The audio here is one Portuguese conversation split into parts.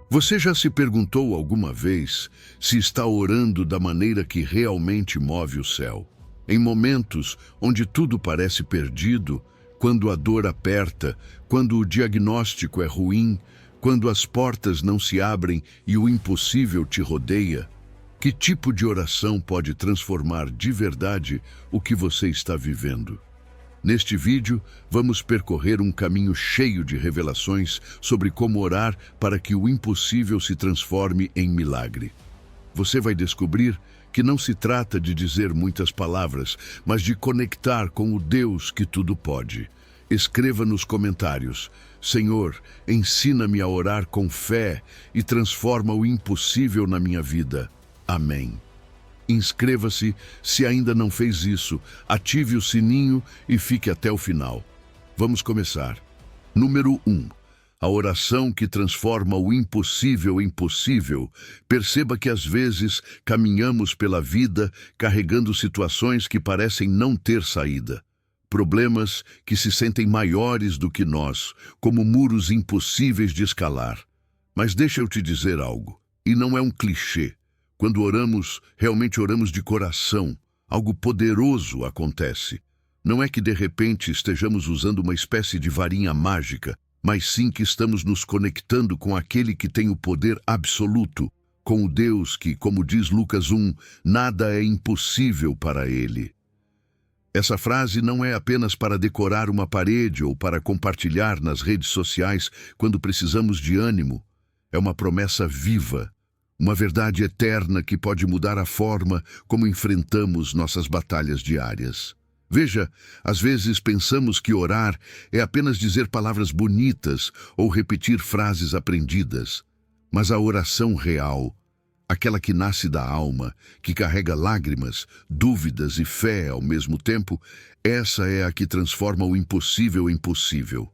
Você já se perguntou alguma vez se está orando da maneira que realmente move o céu? Em momentos onde tudo parece perdido, quando a dor aperta, quando o diagnóstico é ruim, quando as portas não se abrem e o impossível te rodeia, que tipo de oração pode transformar de verdade o que você está vivendo? Neste vídeo, vamos percorrer um caminho cheio de revelações sobre como orar para que o impossível se transforme em milagre. Você vai descobrir que não se trata de dizer muitas palavras, mas de conectar com o Deus que tudo pode. Escreva nos comentários: Senhor, ensina-me a orar com fé e transforma o impossível na minha vida. Amém. Inscreva-se se ainda não fez isso, ative o sininho e fique até o final. Vamos começar. Número 1. A oração que transforma o impossível em possível. Perceba que às vezes caminhamos pela vida carregando situações que parecem não ter saída. Problemas que se sentem maiores do que nós, como muros impossíveis de escalar. Mas deixa eu te dizer algo, e não é um clichê. Quando oramos, realmente oramos de coração. Algo poderoso acontece. Não é que de repente estejamos usando uma espécie de varinha mágica, mas sim que estamos nos conectando com aquele que tem o poder absoluto, com o Deus que, como diz Lucas 1, nada é impossível para ele. Essa frase não é apenas para decorar uma parede ou para compartilhar nas redes sociais quando precisamos de ânimo. É uma promessa viva. Uma verdade eterna que pode mudar a forma como enfrentamos nossas batalhas diárias. Veja, às vezes pensamos que orar é apenas dizer palavras bonitas ou repetir frases aprendidas. Mas a oração real, aquela que nasce da alma, que carrega lágrimas, dúvidas e fé ao mesmo tempo, essa é a que transforma o impossível em possível.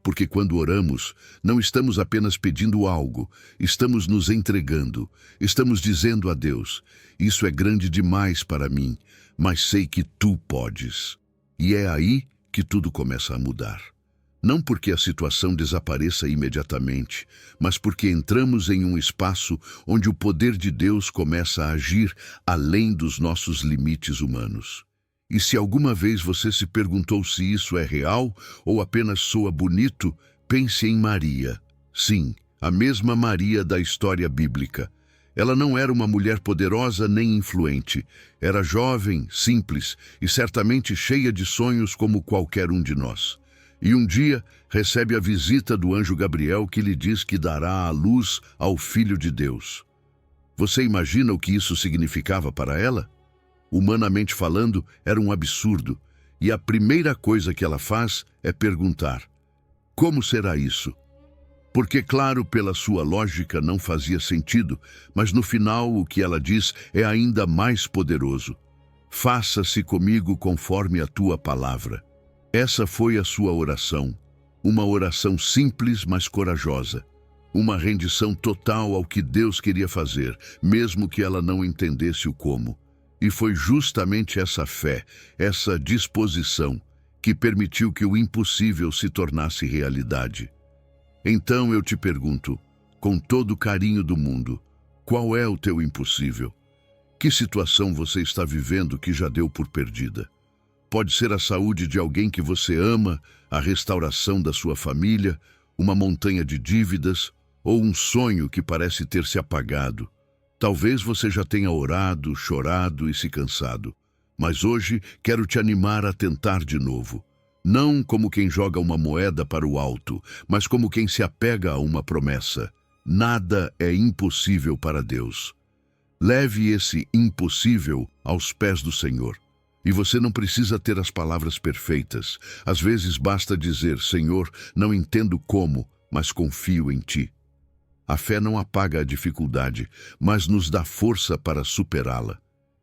Porque quando oramos, não estamos apenas pedindo algo, estamos nos entregando, estamos dizendo a Deus: isso é grande demais para mim, mas sei que tu podes. E é aí que tudo começa a mudar. Não porque a situação desapareça imediatamente, mas porque entramos em um espaço onde o poder de Deus começa a agir além dos nossos limites humanos. E se alguma vez você se perguntou se isso é real ou apenas soa bonito, pense em Maria. Sim, a mesma Maria da história bíblica. Ela não era uma mulher poderosa nem influente. Era jovem, simples e certamente cheia de sonhos como qualquer um de nós. E um dia recebe a visita do anjo Gabriel que lhe diz que dará à luz ao Filho de Deus. Você imagina o que isso significava para ela? Humanamente falando, era um absurdo, e a primeira coisa que ela faz é perguntar: como será isso? Porque, claro, pela sua lógica não fazia sentido, mas no final o que ela diz é ainda mais poderoso: faça-se comigo conforme a tua palavra. Essa foi a sua oração, uma oração simples, mas corajosa. Uma rendição total ao que Deus queria fazer, mesmo que ela não entendesse o como. E foi justamente essa fé, essa disposição, que permitiu que o impossível se tornasse realidade. Então eu te pergunto, com todo o carinho do mundo, qual é o teu impossível? Que situação você está vivendo que já deu por perdida? Pode ser a saúde de alguém que você ama, a restauração da sua família, uma montanha de dívidas ou um sonho que parece ter se apagado. Talvez você já tenha orado, chorado e se cansado, mas hoje quero te animar a tentar de novo. Não como quem joga uma moeda para o alto, mas como quem se apega a uma promessa. Nada é impossível para Deus. Leve esse impossível aos pés do Senhor. E você não precisa ter as palavras perfeitas. Às vezes basta dizer: Senhor, não entendo como, mas confio em Ti. A fé não apaga a dificuldade, mas nos dá força para superá-la.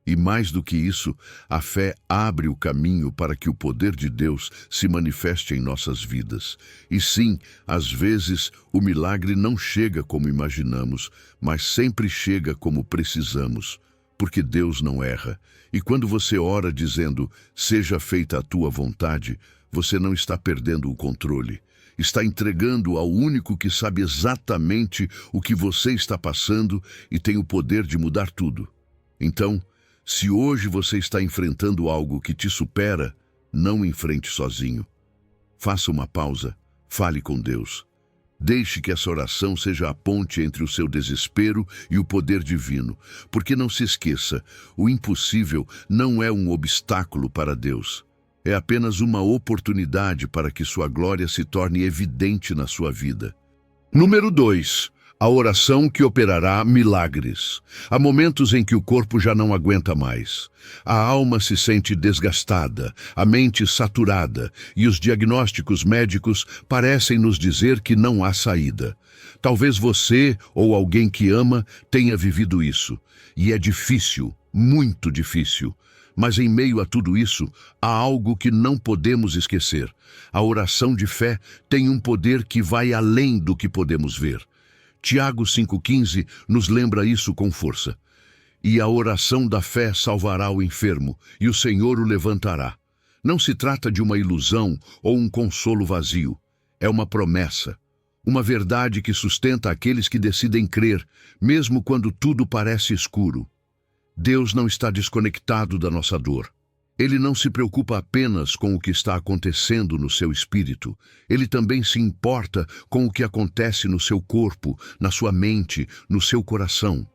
E mais do que isso, a fé abre o caminho para que o poder de Deus se manifeste em nossas vidas. E sim, às vezes, o milagre não chega como imaginamos, mas sempre chega como precisamos, porque Deus não erra. E quando você ora dizendo: seja feita a tua vontade, você não está perdendo o controle. Está entregando ao único que sabe exatamente o que você está passando e tem o poder de mudar tudo. Então, se hoje você está enfrentando algo que te supera, não enfrente sozinho. Faça uma pausa, fale com Deus. Deixe que essa oração seja a ponte entre o seu desespero e o poder divino, porque não se esqueça, o impossível não é um obstáculo para Deus. É apenas uma oportunidade para que sua glória se torne evidente na sua vida. Número 2. A oração que operará milagres. Há momentos em que o corpo já não aguenta mais. A alma se sente desgastada, a mente saturada, e os diagnósticos médicos parecem nos dizer que não há saída. Talvez você ou alguém que ama tenha vivido isso. E é difícil, muito difícil. Mas em meio a tudo isso, há algo que não podemos esquecer. A oração de fé tem um poder que vai além do que podemos ver. Tiago 5,15 nos lembra isso com força. E a oração da fé salvará o enfermo, e o Senhor o levantará. Não se trata de uma ilusão ou um consolo vazio. É uma promessa, uma verdade que sustenta aqueles que decidem crer, mesmo quando tudo parece escuro. Deus não está desconectado da nossa dor. Ele não se preocupa apenas com o que está acontecendo no seu espírito. Ele também se importa com o que acontece no seu corpo, na sua mente, no seu coração.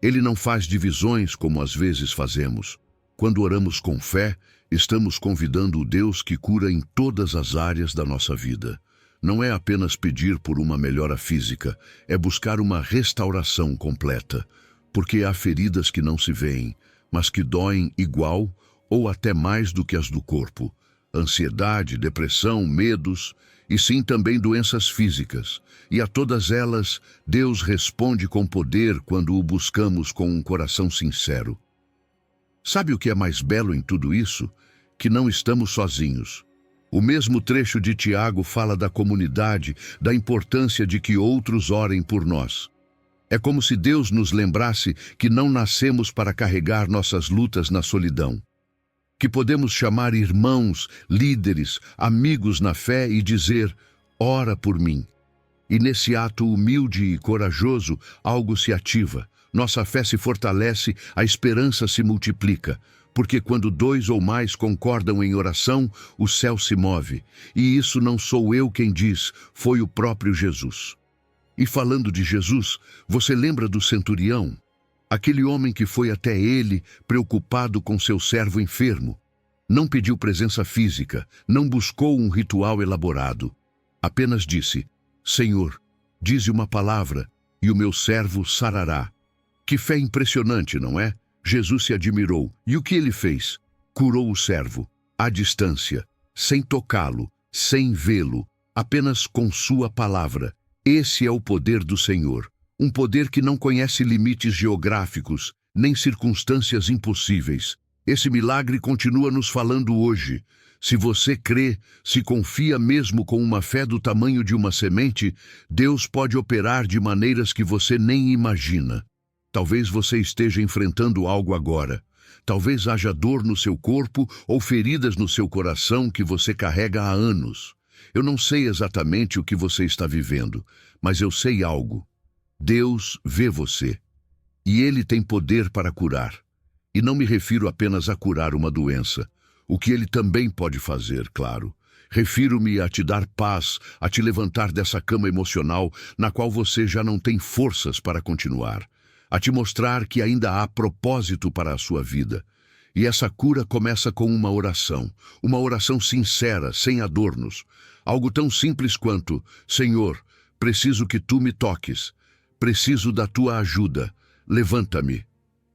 Ele não faz divisões como às vezes fazemos. Quando oramos com fé, estamos convidando o Deus que cura em todas as áreas da nossa vida. Não é apenas pedir por uma melhora física, é buscar uma restauração completa. Porque há feridas que não se veem, mas que doem igual ou até mais do que as do corpo. Ansiedade, depressão, medos e sim também doenças físicas. E a todas elas, Deus responde com poder quando o buscamos com um coração sincero. Sabe o que é mais belo em tudo isso? Que não estamos sozinhos. O mesmo trecho de Tiago fala da comunidade, da importância de que outros orem por nós. É como se Deus nos lembrasse que não nascemos para carregar nossas lutas na solidão. Que podemos chamar irmãos, líderes, amigos na fé e dizer, ora por mim. E nesse ato humilde e corajoso, algo se ativa. Nossa fé se fortalece, a esperança se multiplica. Porque quando 2 ou mais concordam em oração, o céu se move. E isso não sou eu quem diz, foi o próprio Jesus. E falando de Jesus, você lembra do centurião? Aquele homem que foi até ele, preocupado com seu servo enfermo. Não pediu presença física, não buscou um ritual elaborado. Apenas disse, Senhor, dize uma palavra, e o meu servo sarará. Que fé impressionante, não é? Jesus se admirou. E o que ele fez? Curou o servo, à distância, sem tocá-lo, sem vê-lo, apenas com sua palavra. Esse é o poder do Senhor. Um poder que não conhece limites geográficos, nem circunstâncias impossíveis. Esse milagre continua nos falando hoje. Se você crê, se confia mesmo com uma fé do tamanho de uma semente, Deus pode operar de maneiras que você nem imagina. Talvez você esteja enfrentando algo agora. Talvez haja dor no seu corpo ou feridas no seu coração que você carrega há anos. Eu não sei exatamente o que você está vivendo, mas eu sei algo. Deus vê você, e Ele tem poder para curar. E não me refiro apenas a curar uma doença, o que Ele também pode fazer, claro. Refiro-me a te dar paz, a te levantar dessa cama emocional na qual você já não tem forças para continuar, a te mostrar que ainda há propósito para a sua vida. E essa cura começa com uma oração sincera, sem adornos. Algo tão simples quanto, Senhor, preciso que Tu me toques. Preciso da Tua ajuda. Levanta-me.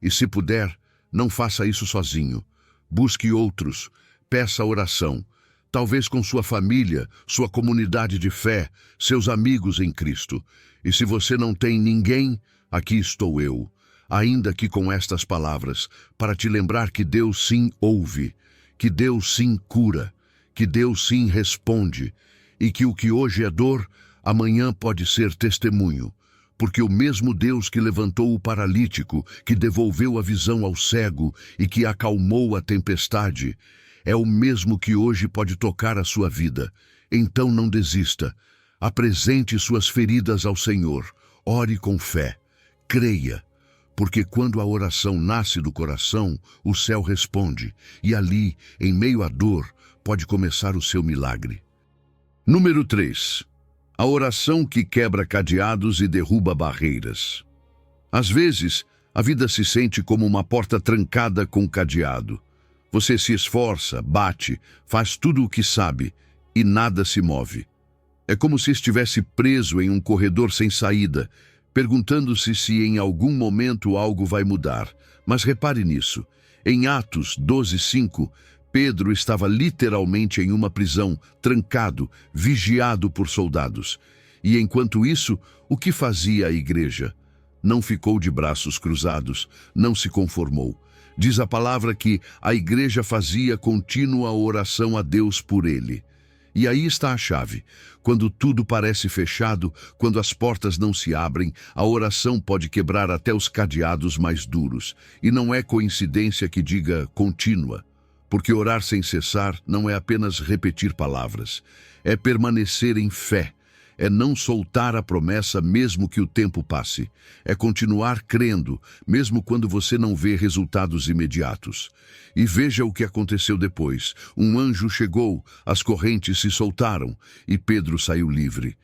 E se puder, não faça isso sozinho. Busque outros. Peça oração. Talvez com sua família, sua comunidade de fé, seus amigos em Cristo. E se você não tem ninguém, aqui estou eu. Ainda que com estas palavras, para te lembrar que Deus sim ouve, que Deus sim cura, que Deus sim responde, e que o que hoje é dor, amanhã pode ser testemunho. Porque o mesmo Deus que levantou o paralítico, que devolveu a visão ao cego e que acalmou a tempestade, é o mesmo que hoje pode tocar a sua vida. Então não desista. Apresente suas feridas ao Senhor. Ore com fé. Creia. Porque quando a oração nasce do coração, o céu responde. E ali, em meio à dor, pode começar o seu milagre. Número 3. A oração que quebra cadeados e derruba barreiras. Às vezes, a vida se sente como uma porta trancada com cadeado. Você se esforça, bate, faz tudo o que sabe e nada se move. É como se estivesse preso em um corredor sem saída, perguntando-se se em algum momento algo vai mudar. Mas repare nisso. Em Atos 12:5, Pedro estava literalmente em uma prisão, trancado, vigiado por soldados. E enquanto isso, o que fazia a igreja? Não ficou de braços cruzados, não se conformou. Diz a palavra que a igreja fazia contínua oração a Deus por ele. E aí está a chave. Quando tudo parece fechado, quando as portas não se abrem, a oração pode quebrar até os cadeados mais duros. E não é coincidência que diga contínua. Porque orar sem cessar não é apenas repetir palavras. É permanecer em fé. É não soltar a promessa mesmo que o tempo passe. É continuar crendo, mesmo quando você não vê resultados imediatos. E veja o que aconteceu depois. Um anjo chegou, as correntes se soltaram e Pedro saiu livre.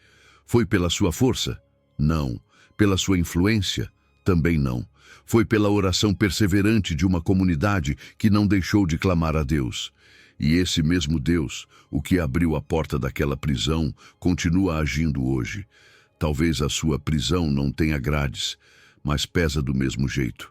Foi pela sua força? Não. Pela sua influência? Também não. Foi pela oração perseverante de uma comunidade que não deixou de clamar a Deus. E esse mesmo Deus, o que abriu a porta daquela prisão, continua agindo hoje. Talvez a sua prisão não tenha grades, mas pesa do mesmo jeito.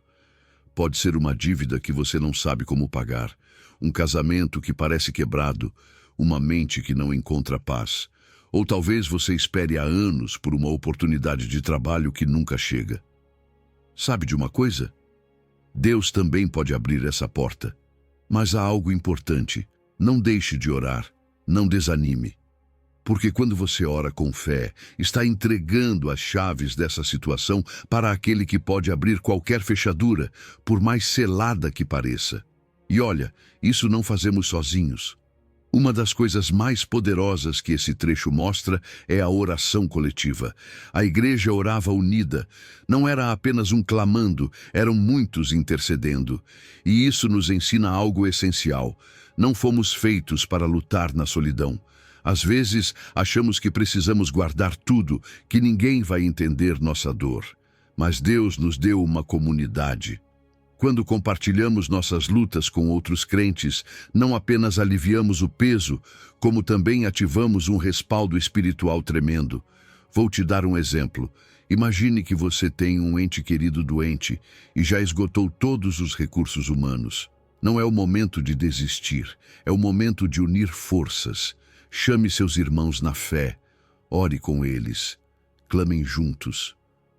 Pode ser uma dívida que você não sabe como pagar, um casamento que parece quebrado, uma mente que não encontra paz. Ou talvez você espere há anos por uma oportunidade de trabalho que nunca chega. Sabe de uma coisa? Deus também pode abrir essa porta. Mas há algo importante. Não deixe de orar, não desanime. Porque quando você ora com fé, está entregando as chaves dessa situação para aquele que pode abrir qualquer fechadura, por mais selada que pareça. E olha, isso não fazemos sozinhos. Uma das coisas mais poderosas que esse trecho mostra é a oração coletiva. A igreja orava unida. Não era apenas um clamando, eram muitos intercedendo. E isso nos ensina algo essencial. Não fomos feitos para lutar na solidão. Às vezes, achamos que precisamos guardar tudo, que ninguém vai entender nossa dor. Mas Deus nos deu uma comunidade. Quando compartilhamos nossas lutas com outros crentes, não apenas aliviamos o peso, como também ativamos um respaldo espiritual tremendo. Vou te dar um exemplo. Imagine que você tem um ente querido doente e já esgotou todos os recursos humanos. Não é o momento de desistir, é o momento de unir forças. Chame seus irmãos na fé, ore com eles, clamem juntos,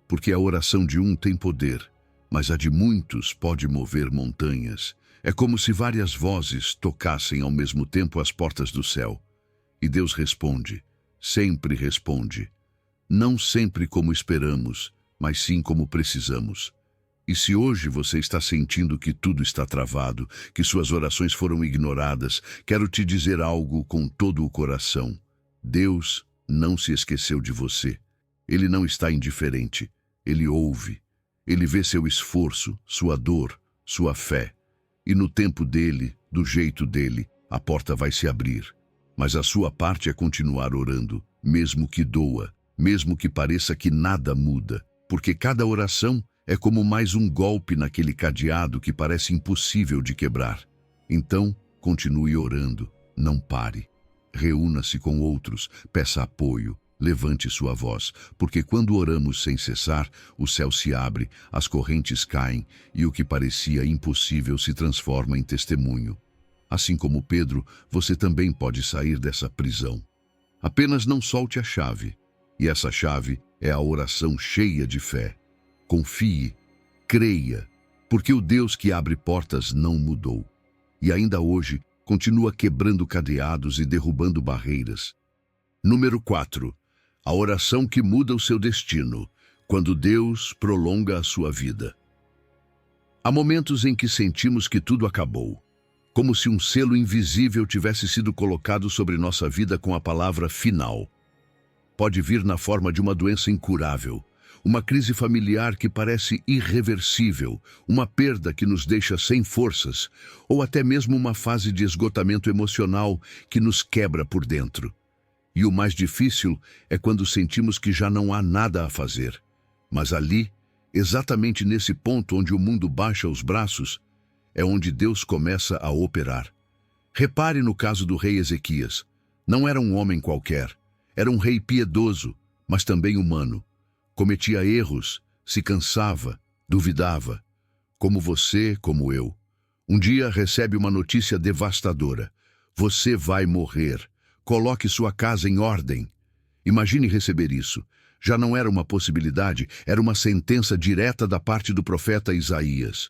porque a oração de um tem poder, mas a de muitos pode mover montanhas. É como se várias vozes tocassem ao mesmo tempo as portas do céu. E Deus responde, sempre responde. Não sempre como esperamos, mas sim como precisamos. E se hoje você está sentindo que tudo está travado, que suas orações foram ignoradas, quero te dizer algo com todo o coração. Deus não se esqueceu de você. Ele não está indiferente. Ele ouve. Ele vê seu esforço, sua dor, sua fé. E no tempo dele, do jeito dele, a porta vai se abrir. Mas a sua parte é continuar orando, mesmo que doa, mesmo que pareça que nada muda, porque cada oração é como mais um golpe naquele cadeado que parece impossível de quebrar. Então, continue orando, não pare. Reúna-se com outros, peça apoio, levante sua voz, porque quando oramos sem cessar, o céu se abre, as correntes caem e o que parecia impossível se transforma em testemunho. Assim como Pedro, você também pode sair dessa prisão. Apenas não solte a chave, e essa chave é a oração cheia de fé. Confie, creia, porque o Deus que abre portas não mudou. E ainda hoje, continua quebrando cadeados e derrubando barreiras. Número 4. A oração que muda o seu destino, quando Deus prolonga a sua vida. Há momentos em que sentimos que tudo acabou, como se um selo invisível tivesse sido colocado sobre nossa vida com a palavra final. Pode vir na forma de uma doença incurável, uma crise familiar que parece irreversível, uma perda que nos deixa sem forças, ou até mesmo uma fase de esgotamento emocional que nos quebra por dentro. E o mais difícil é quando sentimos que já não há nada a fazer. Mas ali, exatamente nesse ponto onde o mundo baixa os braços, é onde Deus começa a operar. Repare no caso do rei Ezequias. Não era um homem qualquer. Era um rei piedoso, mas também humano. Cometia erros, se cansava, duvidava. Como você, como eu. Um dia recebe uma notícia devastadora. Você vai morrer. Coloque sua casa em ordem. Imagine receber isso. Já não era uma possibilidade, era uma sentença direta da parte do profeta Isaías.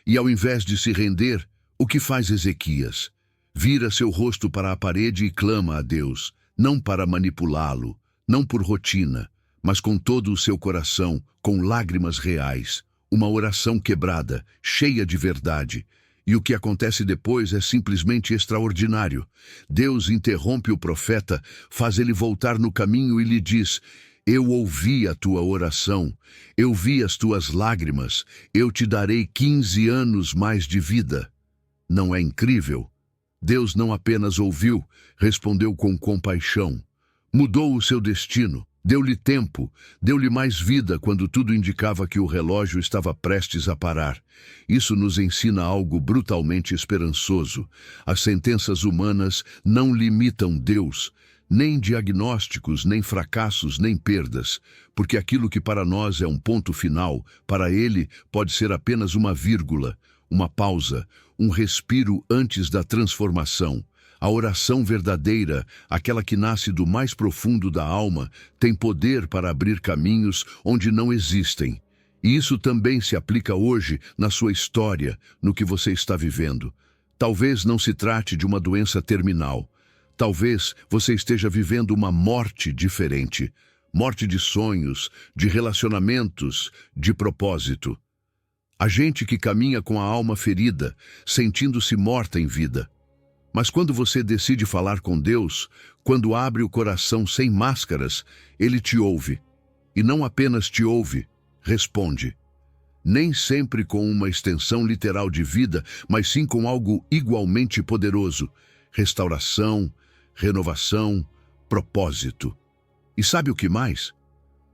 E ao invés de se render, o que faz Ezequias? Vira seu rosto para a parede e clama a Deus, não para manipulá-lo, não por rotina, mas com todo o seu coração, com lágrimas reais, uma oração quebrada, cheia de verdade. E o que acontece depois é simplesmente extraordinário. Deus interrompe o profeta, faz ele voltar no caminho e lhe diz: eu ouvi a tua oração, eu vi as tuas lágrimas, eu te darei 15 anos mais de vida. Não é incrível? Deus não apenas ouviu, respondeu com compaixão. Mudou o seu destino, deu-lhe tempo, deu-lhe mais vida quando tudo indicava que o relógio estava prestes a parar. Isso nos ensina algo brutalmente esperançoso. As sentenças humanas não limitam Deus, nem diagnósticos, nem fracassos, nem perdas, porque aquilo que para nós é um ponto final, para ele pode ser apenas uma vírgula, uma pausa, um respiro antes da transformação. A oração verdadeira, aquela que nasce do mais profundo da alma, tem poder para abrir caminhos onde não existem. E isso também se aplica hoje na sua história, no que você está vivendo. Talvez não se trate de uma doença terminal. Talvez você esteja vivendo uma morte diferente. Morte de sonhos, de relacionamentos, de propósito. Há gente que caminha com a alma ferida, sentindo-se morta em vida. Mas quando você decide falar com Deus, quando abre o coração sem máscaras, Ele te ouve. E não apenas te ouve, responde. Nem sempre com uma extensão literal de vida, mas sim com algo igualmente poderoso. Restauração, renovação, propósito. E sabe o que mais?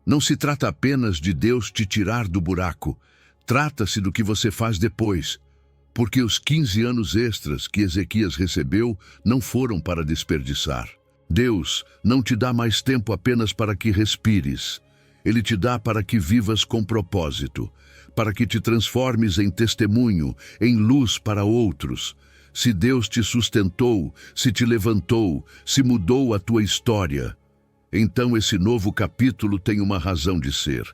Não se trata apenas de Deus te tirar do buraco. Trata-se do que você faz depois. Porque os 15 anos extras que Ezequias recebeu não foram para desperdiçar. Deus não te dá mais tempo apenas para que respires. Ele te dá para que vivas com propósito, para que te transformes em testemunho, em luz para outros. Se Deus te sustentou, se te levantou, se mudou a tua história, então esse novo capítulo tem uma razão de ser.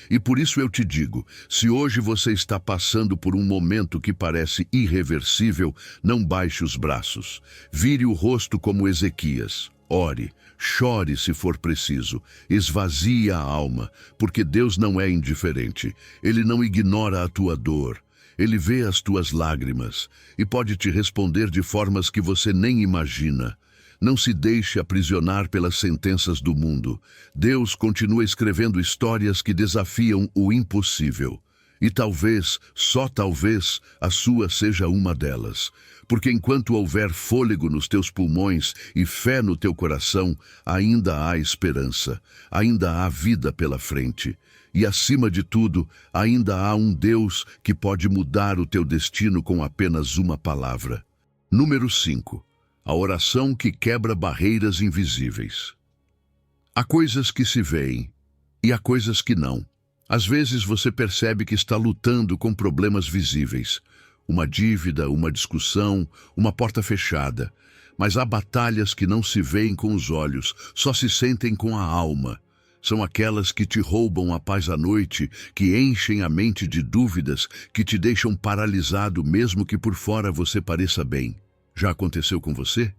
E por isso eu te digo, se hoje você está passando por um momento que parece irreversível, não baixe os braços. Vire o rosto como Ezequias. Ore, chore se for preciso, esvazie a alma, porque Deus não é indiferente. Ele não ignora a tua dor. Ele vê as tuas lágrimas e pode te responder de formas que você nem imagina. Não se deixe aprisionar pelas sentenças do mundo. Deus continua escrevendo histórias que desafiam o impossível. E talvez, só talvez, a sua seja uma delas. Porque enquanto houver fôlego nos teus pulmões e fé no teu coração, ainda há esperança, ainda há vida pela frente. E, acima de tudo, ainda há um Deus que pode mudar o teu destino com apenas uma palavra. Número 5. A oração que quebra barreiras invisíveis. Há coisas que se veem e há coisas que não. Às vezes você percebe que está lutando com problemas visíveis. Uma dívida, uma discussão, uma porta fechada. Mas há batalhas que não se veem com os olhos, só se sentem com a alma. São aquelas que te roubam a paz à noite, que enchem a mente de dúvidas, que te deixam paralisado mesmo que por fora você pareça bem. Já aconteceu com você?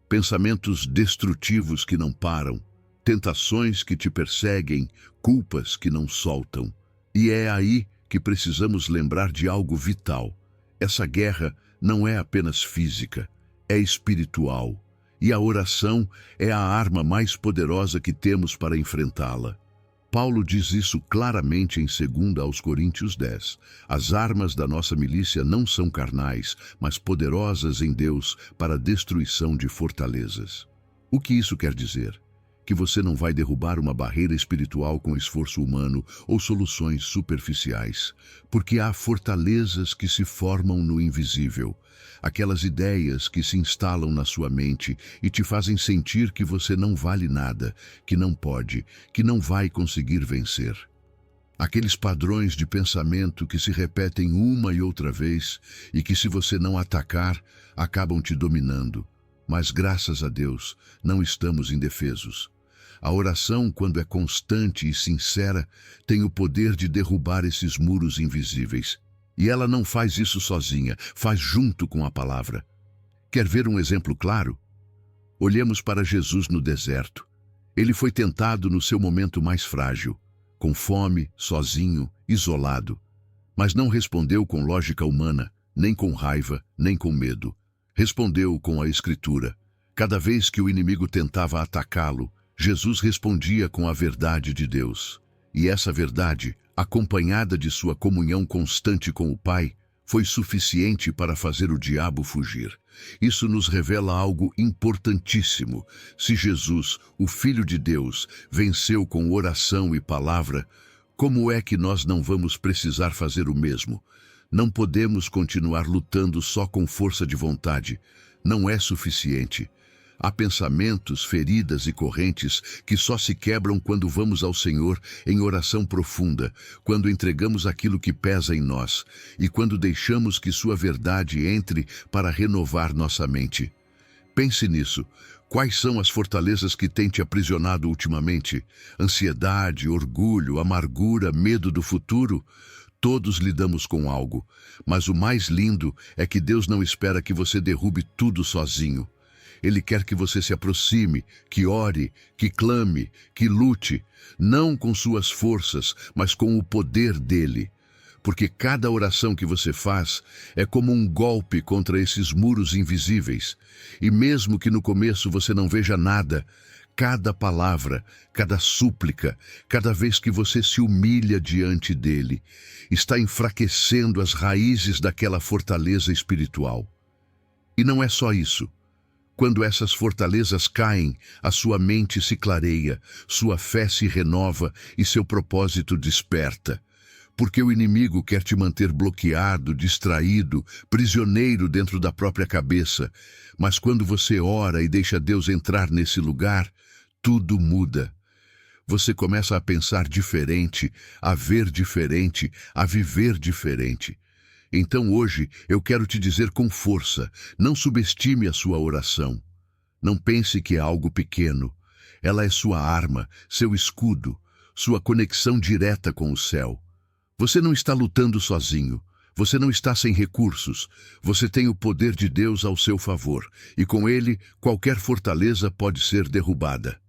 Pensamentos destrutivos que não param, tentações que te perseguem, culpas que não soltam. E é aí que precisamos lembrar de algo vital. Essa guerra não é apenas física, é espiritual. E a oração é a arma mais poderosa que temos para enfrentá-la. Paulo diz isso claramente em 2 aos Coríntios 10. As armas da nossa milícia não são carnais, mas poderosas em Deus para a destruição de fortalezas. O que isso quer dizer? Que você não vai derrubar uma barreira espiritual com esforço humano ou soluções superficiais, porque há fortalezas que se formam no invisível, aquelas ideias que se instalam na sua mente e te fazem sentir que você não vale nada, que não pode, que não vai conseguir vencer. Aqueles padrões de pensamento que se repetem uma e outra vez e que, se você não atacar, acabam te dominando. Mas, graças a Deus, não estamos indefesos. A oração, quando é constante e sincera, tem o poder de derrubar esses muros invisíveis. E ela não faz isso sozinha, faz junto com a palavra. Quer ver um exemplo claro? Olhemos para Jesus no deserto. Ele foi tentado no seu momento mais frágil, com fome, sozinho, isolado. Mas não respondeu com lógica humana, nem com raiva, nem com medo. Respondeu com a Escritura. Cada vez que o inimigo tentava atacá-lo, Jesus respondia com a verdade de Deus. E essa verdade, acompanhada de sua comunhão constante com o Pai, foi suficiente para fazer o diabo fugir. Isso nos revela algo importantíssimo. Se Jesus, o Filho de Deus, venceu com oração e palavra, como é que nós não vamos precisar fazer o mesmo? Não podemos continuar lutando só com força de vontade. Não é suficiente. Há pensamentos, feridas e correntes que só se quebram quando vamos ao Senhor em oração profunda, quando entregamos aquilo que pesa em nós e quando deixamos que sua verdade entre para renovar nossa mente. Pense nisso. Quais são as fortalezas que têm te aprisionado ultimamente? Ansiedade, orgulho, amargura, medo do futuro? Todos lidamos com algo, mas o mais lindo é que Deus não espera que você derrube tudo sozinho. Ele quer que você se aproxime, que ore, que clame, que lute, não com suas forças, mas com o poder dele. Porque cada oração que você faz é como um golpe contra esses muros invisíveis. E mesmo que no começo você não veja nada, cada palavra, cada súplica, cada vez que você se humilha diante dele, está enfraquecendo as raízes daquela fortaleza espiritual. E não é só isso. Quando essas fortalezas caem, a sua mente se clareia, sua fé se renova e seu propósito desperta. Porque o inimigo quer te manter bloqueado, distraído, prisioneiro dentro da própria cabeça. Mas quando você ora e deixa Deus entrar nesse lugar, tudo muda. Você começa a pensar diferente, a ver diferente, a viver diferente. Então hoje eu quero te dizer com força, não subestime a sua oração. Não pense que é algo pequeno. Ela é sua arma, seu escudo, sua conexão direta com o céu. Você não está lutando sozinho. Você não está sem recursos. Você tem o poder de Deus ao seu favor, e com ele qualquer fortaleza pode ser derrubada.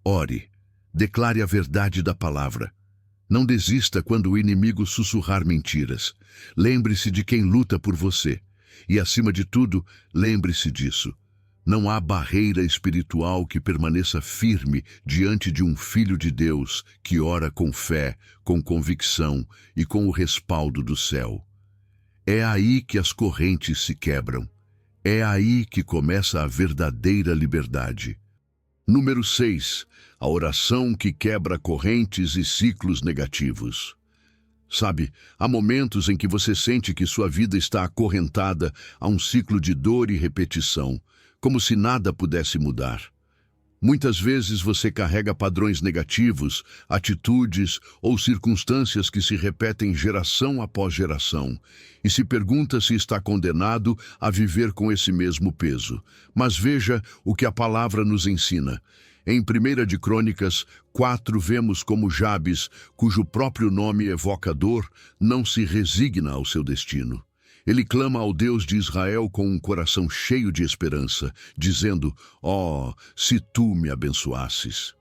Ore. Declare a verdade da palavra. Não desista quando o inimigo sussurrar mentiras. Lembre-se de quem luta por você. E, acima de tudo, lembre-se disso. Não há barreira espiritual que permaneça firme diante de um filho de Deus que ora com fé, com convicção e com o respaldo do céu. É aí que as correntes se quebram. É aí que começa a verdadeira liberdade. Número 6. A oração que quebra correntes e ciclos negativos. Sabe, há momentos em que você sente que sua vida está acorrentada a um ciclo de dor e repetição, como se nada pudesse mudar. Muitas vezes você carrega padrões negativos, atitudes ou circunstâncias que se repetem geração após geração, e se pergunta se está condenado a viver com esse mesmo peso. Mas veja o que a palavra nos ensina. Em 1 de Crônicas 4 vemos como Jabes, cujo próprio nome evoca dor, não se resigna ao seu destino. Ele clama ao Deus de Israel com um coração cheio de esperança, dizendo: "Oh, se tu me abençoasses."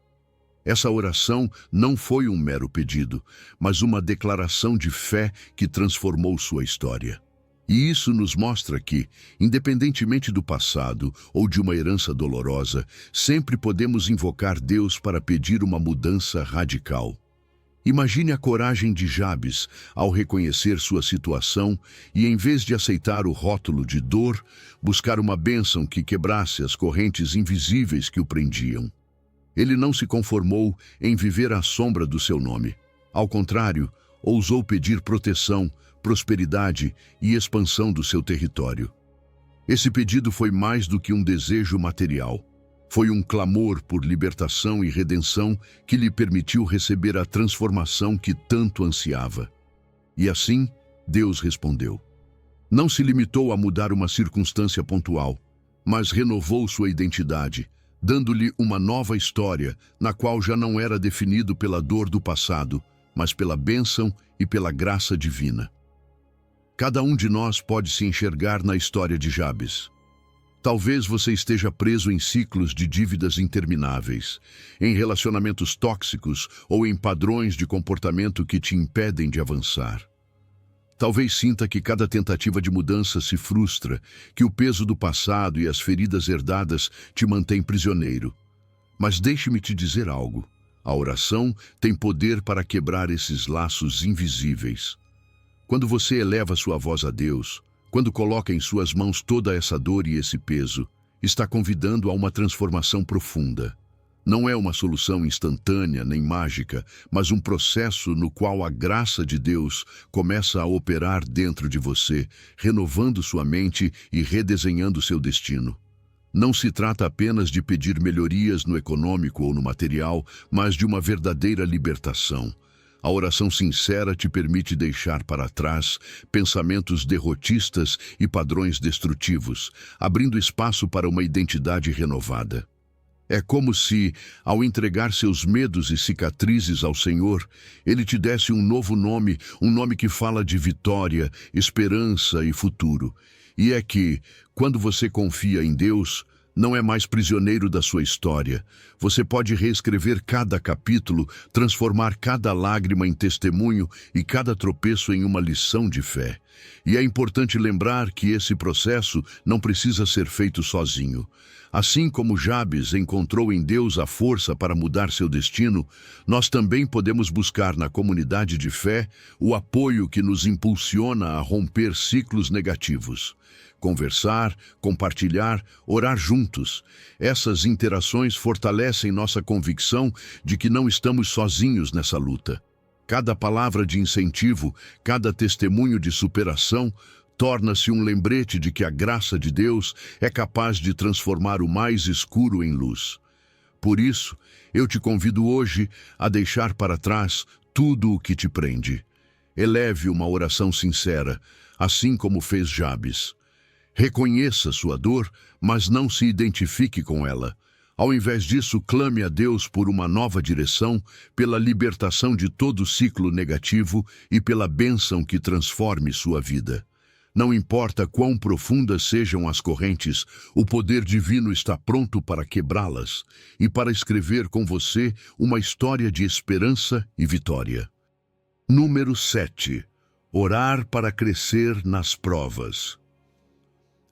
Essa oração não foi um mero pedido, mas uma declaração de fé que transformou sua história. E isso nos mostra que, independentemente do passado ou de uma herança dolorosa, sempre podemos invocar Deus para pedir uma mudança radical. Imagine a coragem de Jabes ao reconhecer sua situação e, em vez de aceitar o rótulo de dor, buscar uma bênção que quebrasse as correntes invisíveis que o prendiam. Ele não se conformou em viver à sombra do seu nome. Ao contrário, ousou pedir proteção, prosperidade e expansão do seu território. Esse pedido foi mais do que um desejo material. Foi um clamor por libertação e redenção que lhe permitiu receber a transformação que tanto ansiava. E assim, Deus respondeu. Não se limitou a mudar uma circunstância pontual, mas renovou sua identidade, dando-lhe uma nova história, na qual já não era definido pela dor do passado, mas pela bênção e pela graça divina. Cada um de nós pode se enxergar na história de Jabes. Talvez você esteja preso em ciclos de dívidas intermináveis, em relacionamentos tóxicos ou em padrões de comportamento que te impedem de avançar. Talvez sinta que cada tentativa de mudança se frustra, que o peso do passado e as feridas herdadas te mantêm prisioneiro. Mas deixe-me te dizer algo. A oração tem poder para quebrar esses laços invisíveis. Quando você eleva sua voz a Deus, quando coloca em suas mãos toda essa dor e esse peso, está convidando a uma transformação profunda. Não é uma solução instantânea nem mágica, mas um processo no qual a graça de Deus começa a operar dentro de você, renovando sua mente e redesenhando seu destino. Não se trata apenas de pedir melhorias no econômico ou no material, mas de uma verdadeira libertação. A oração sincera te permite deixar para trás pensamentos derrotistas e padrões destrutivos, abrindo espaço para uma identidade renovada. É como se, ao entregar seus medos e cicatrizes ao Senhor, Ele te desse um novo nome, um nome que fala de vitória, esperança e futuro. E é que, quando você confia em Deus, não é mais prisioneiro da sua história. Você pode reescrever cada capítulo, transformar cada lágrima em testemunho e cada tropeço em uma lição de fé. E é importante lembrar que esse processo não precisa ser feito sozinho. Assim como Jabes encontrou em Deus a força para mudar seu destino, nós também podemos buscar na comunidade de fé o apoio que nos impulsiona a romper ciclos negativos. Conversar, compartilhar, orar juntos. Essas interações fortalecem nossa convicção de que não estamos sozinhos nessa luta. Cada palavra de incentivo, cada testemunho de superação, torna-se um lembrete de que a graça de Deus é capaz de transformar o mais escuro em luz. Por isso, eu te convido hoje a deixar para trás tudo o que te prende. Eleve uma oração sincera, assim como fez Jabes. Reconheça sua dor, mas não se identifique com ela. Ao invés disso, clame a Deus por uma nova direção, pela libertação de todo ciclo negativo e pela bênção que transforme sua vida. Não importa quão profundas sejam as correntes, o poder divino está pronto para quebrá-las e para escrever com você uma história de esperança e vitória. Número 7. Orar para crescer nas provas.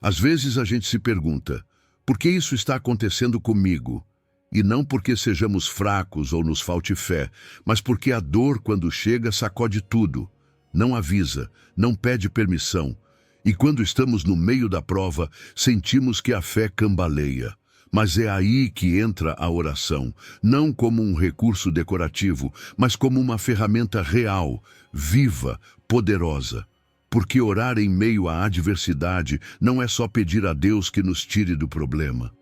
Às vezes a gente se pergunta, por que isso está acontecendo comigo? E não porque sejamos fracos ou nos falte fé, mas porque a dor, quando chega, sacode tudo. Não avisa, não pede permissão. E quando estamos no meio da prova, sentimos que a fé cambaleia. Mas é aí que entra a oração, não como um recurso decorativo, mas como uma ferramenta real, viva, poderosa. Porque orar em meio à adversidade não é só pedir a Deus que nos tire do problema.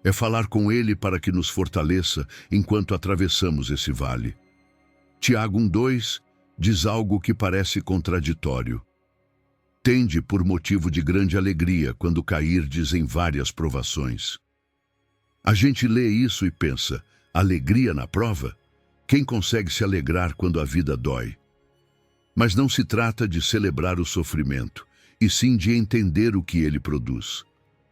É falar com Ele para que nos fortaleça enquanto atravessamos esse vale. Tiago 1:2 diz algo que parece contraditório. Tende por motivo de grande alegria quando cairdes em várias provações. A gente lê isso e pensa, alegria na prova? Quem consegue se alegrar quando a vida dói? Mas não se trata de celebrar o sofrimento, e sim de entender o que ele produz.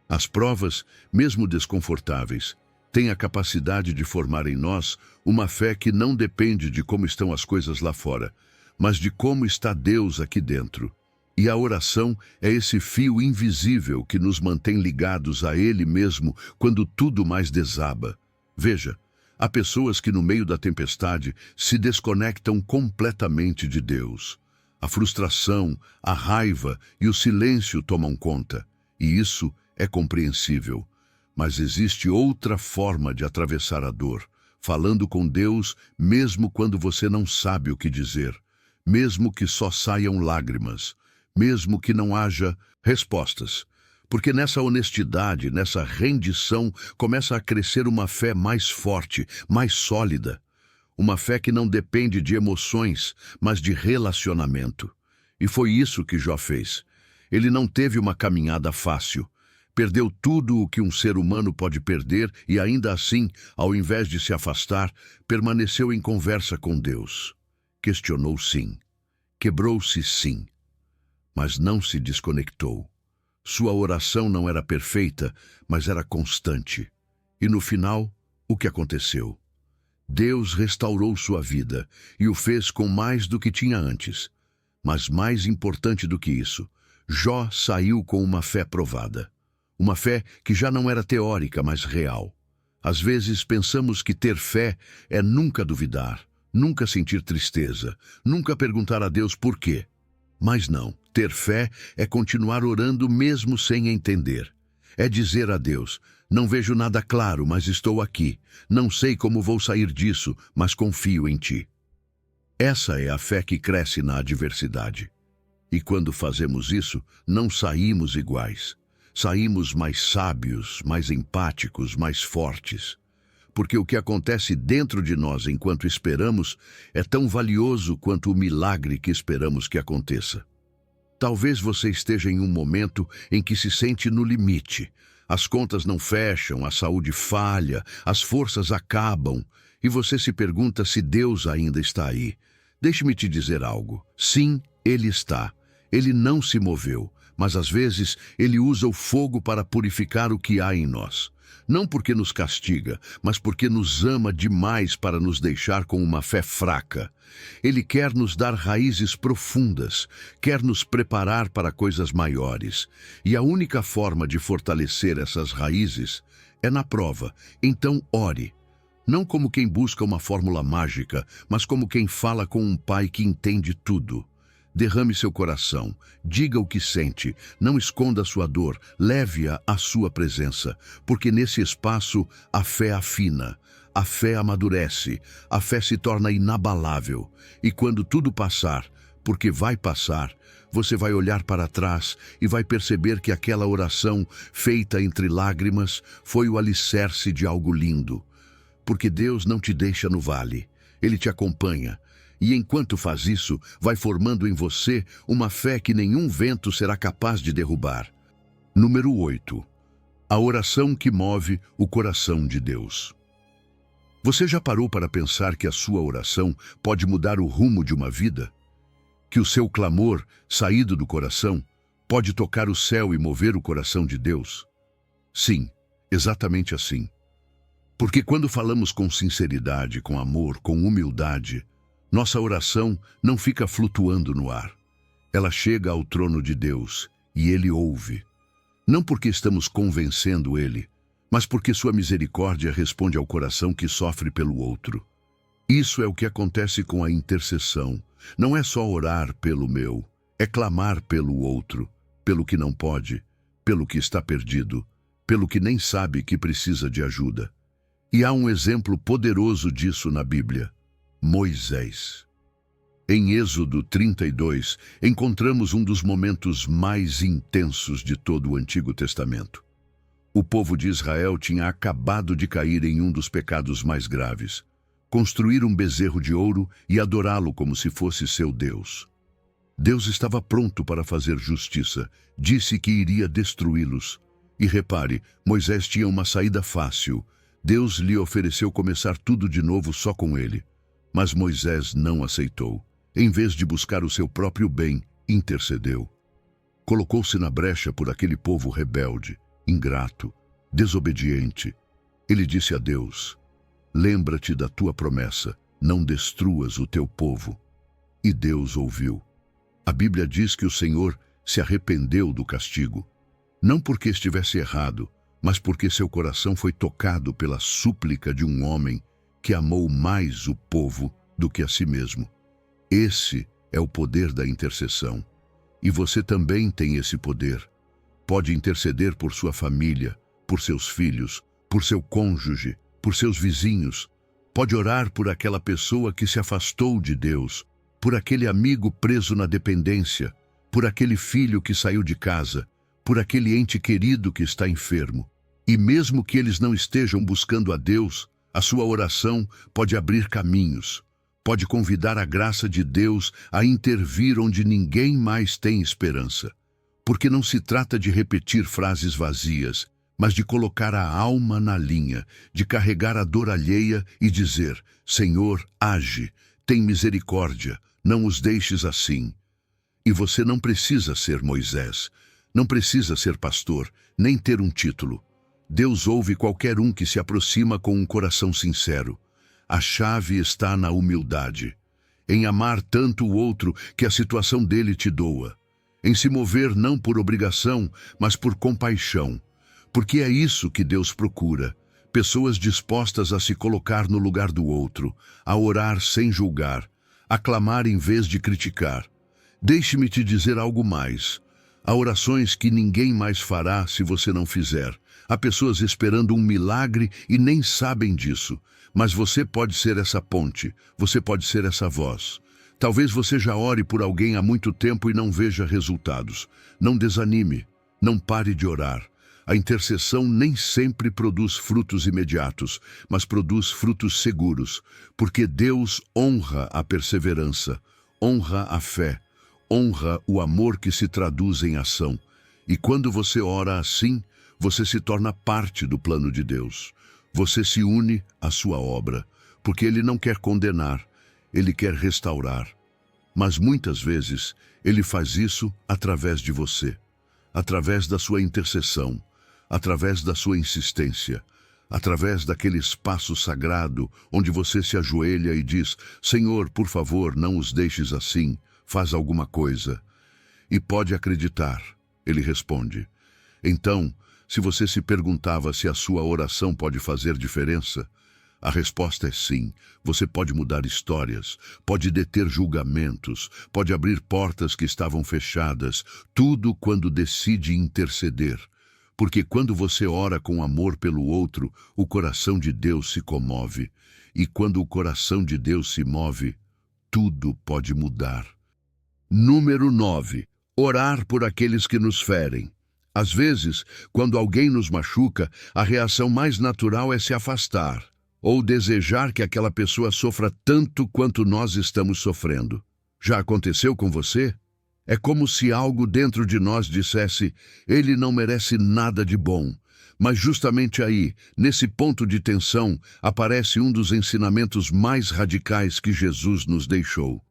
As provas, mesmo desconfortáveis, têm a capacidade de formar em nós uma fé que não depende de como estão as coisas lá fora, mas de como está Deus aqui dentro. E a oração é esse fio invisível que nos mantém ligados a Ele mesmo quando tudo mais desaba. Veja, há pessoas que no meio da tempestade se desconectam completamente de Deus. A frustração, a raiva e o silêncio tomam conta, e isso é compreensível. Mas existe outra forma de atravessar a dor, falando com Deus mesmo quando você não sabe o que dizer, mesmo que só saiam lágrimas, mesmo que não haja respostas. Porque nessa honestidade, nessa rendição, começa a crescer uma fé mais forte, mais sólida. Uma fé que não depende de emoções, mas de relacionamento. E foi isso que Jó fez. Ele não teve uma caminhada fácil. Perdeu tudo o que um ser humano pode perder e ainda assim, ao invés de se afastar, permaneceu em conversa com Deus. Questionou sim. Quebrou-se sim. Mas não se desconectou. Sua oração não era perfeita, mas era constante. E no final, o que aconteceu? Deus restaurou sua vida e o fez com mais do que tinha antes. Mas mais importante do que isso, Jó saiu com uma fé provada. Uma fé que já não era teórica, mas real. Às vezes pensamos que ter fé é nunca duvidar, nunca sentir tristeza, nunca perguntar a Deus por quê. Mas não, ter fé é continuar orando mesmo sem entender. É dizer a Deus: não vejo nada claro, mas estou aqui. Não sei como vou sair disso, mas confio em Ti. Essa é a fé que cresce na adversidade. E quando fazemos isso, não saímos iguais. Saímos mais sábios, mais empáticos, mais fortes. Porque o que acontece dentro de nós enquanto esperamos é tão valioso quanto o milagre que esperamos que aconteça. Talvez você esteja em um momento em que se sente no limite. As contas não fecham, a saúde falha, as forças acabam, e você se pergunta se Deus ainda está aí. Deixe-me te dizer algo. Sim, Ele está. Ele não se moveu, mas às vezes Ele usa o fogo para purificar o que há em nós. Não porque nos castiga, mas porque nos ama demais para nos deixar com uma fé fraca. Ele quer nos dar raízes profundas, quer nos preparar para coisas maiores. E a única forma de fortalecer essas raízes é na prova. Então ore. Não como quem busca uma fórmula mágica, mas como quem fala com um pai que entende tudo. Derrame seu coração, diga o que sente, não esconda sua dor, leve-a à sua presença, porque nesse espaço a fé afina, a fé amadurece, a fé se torna inabalável. E quando tudo passar, porque vai passar, você vai olhar para trás e vai perceber que aquela oração, feita entre lágrimas, foi o alicerce de algo lindo. Porque Deus não te deixa no vale, Ele te acompanha. E enquanto faz isso, vai formando em você uma fé que nenhum vento será capaz de derrubar. Número 8. A oração que move o coração de Deus. Você já parou para pensar que a sua oração pode mudar o rumo de uma vida? Que o seu clamor, saído do coração, pode tocar o céu e mover o coração de Deus? Sim, exatamente assim. Porque quando falamos com sinceridade, com amor, com humildade, nossa oração não fica flutuando no ar. Ela chega ao trono de Deus e Ele ouve. Não porque estamos convencendo Ele, mas porque sua misericórdia responde ao coração que sofre pelo outro. Isso é o que acontece com a intercessão. Não é só orar pelo meu, é clamar pelo outro, pelo que não pode, pelo que está perdido, pelo que nem sabe que precisa de ajuda. E há um exemplo poderoso disso na Bíblia. Moisés. Em Êxodo 32, encontramos um dos momentos mais intensos de todo o Antigo Testamento. O povo de Israel tinha acabado de cair em um dos pecados mais graves: construir um bezerro de ouro e adorá-lo como se fosse seu Deus. Deus estava pronto para fazer justiça, disse que iria destruí-los. E repare, Moisés tinha uma saída fácil. Deus lhe ofereceu começar tudo de novo só com ele. Mas Moisés não aceitou. Em vez de buscar o seu próprio bem, intercedeu. Colocou-se na brecha por aquele povo rebelde, ingrato, desobediente. Ele disse a Deus: lembra-te da tua promessa, não destruas o teu povo. E Deus ouviu. A Bíblia diz que o Senhor se arrependeu do castigo. Não porque estivesse errado, mas porque seu coração foi tocado pela súplica de um homem que amou mais o povo do que a si mesmo. Esse é o poder da intercessão. E você também tem esse poder. Pode interceder por sua família, por seus filhos, por seu cônjuge, por seus vizinhos. Pode orar por aquela pessoa que se afastou de Deus, por aquele amigo preso na dependência, por aquele filho que saiu de casa, por aquele ente querido que está enfermo. E mesmo que eles não estejam buscando a Deus, a sua oração pode abrir caminhos, pode convidar a graça de Deus a intervir onde ninguém mais tem esperança. Porque não se trata de repetir frases vazias, mas de colocar a alma na linha, de carregar a dor alheia e dizer: Senhor, age, tem misericórdia, não os deixes assim. E você não precisa ser Moisés, não precisa ser pastor, nem ter um título. Deus ouve qualquer um que se aproxima com um coração sincero. A chave está na humildade, em amar tanto o outro que a situação dele te doa, em se mover não por obrigação, mas por compaixão, porque é isso que Deus procura, pessoas dispostas a se colocar no lugar do outro, a orar sem julgar, a clamar em vez de criticar. Deixe-me te dizer algo mais. Há orações que ninguém mais fará se você não fizer. Há pessoas esperando um milagre e nem sabem disso. Mas você pode ser essa ponte, você pode ser essa voz. Talvez você já ore por alguém há muito tempo e não veja resultados. Não desanime, não pare de orar. A intercessão nem sempre produz frutos imediatos, mas produz frutos seguros, porque Deus honra a perseverança, honra a fé, honra o amor que se traduz em ação. E quando você ora assim, você se torna parte do plano de Deus. Você se une à sua obra, porque Ele não quer condenar, Ele quer restaurar. Mas muitas vezes, Ele faz isso através de você, através da sua intercessão, através da sua insistência, através daquele espaço sagrado onde você se ajoelha e diz: Senhor, por favor, não os deixes assim, faz alguma coisa. E pode acreditar, Ele responde. Então, se você se perguntava se a sua oração pode fazer diferença, a resposta é sim. Você pode mudar histórias, pode deter julgamentos, pode abrir portas que estavam fechadas, tudo quando decide interceder. Porque quando você ora com amor pelo outro, o coração de Deus se comove. E quando o coração de Deus se move, tudo pode mudar. Número 9. Orar por aqueles que nos ferem. Às vezes, quando alguém nos machuca, a reação mais natural é se afastar, ou desejar que aquela pessoa sofra tanto quanto nós estamos sofrendo. Já aconteceu com você? É como se algo dentro de nós dissesse: ele não merece nada de bom. Mas justamente aí, nesse ponto de tensão, aparece um dos ensinamentos mais radicais que Jesus nos deixou.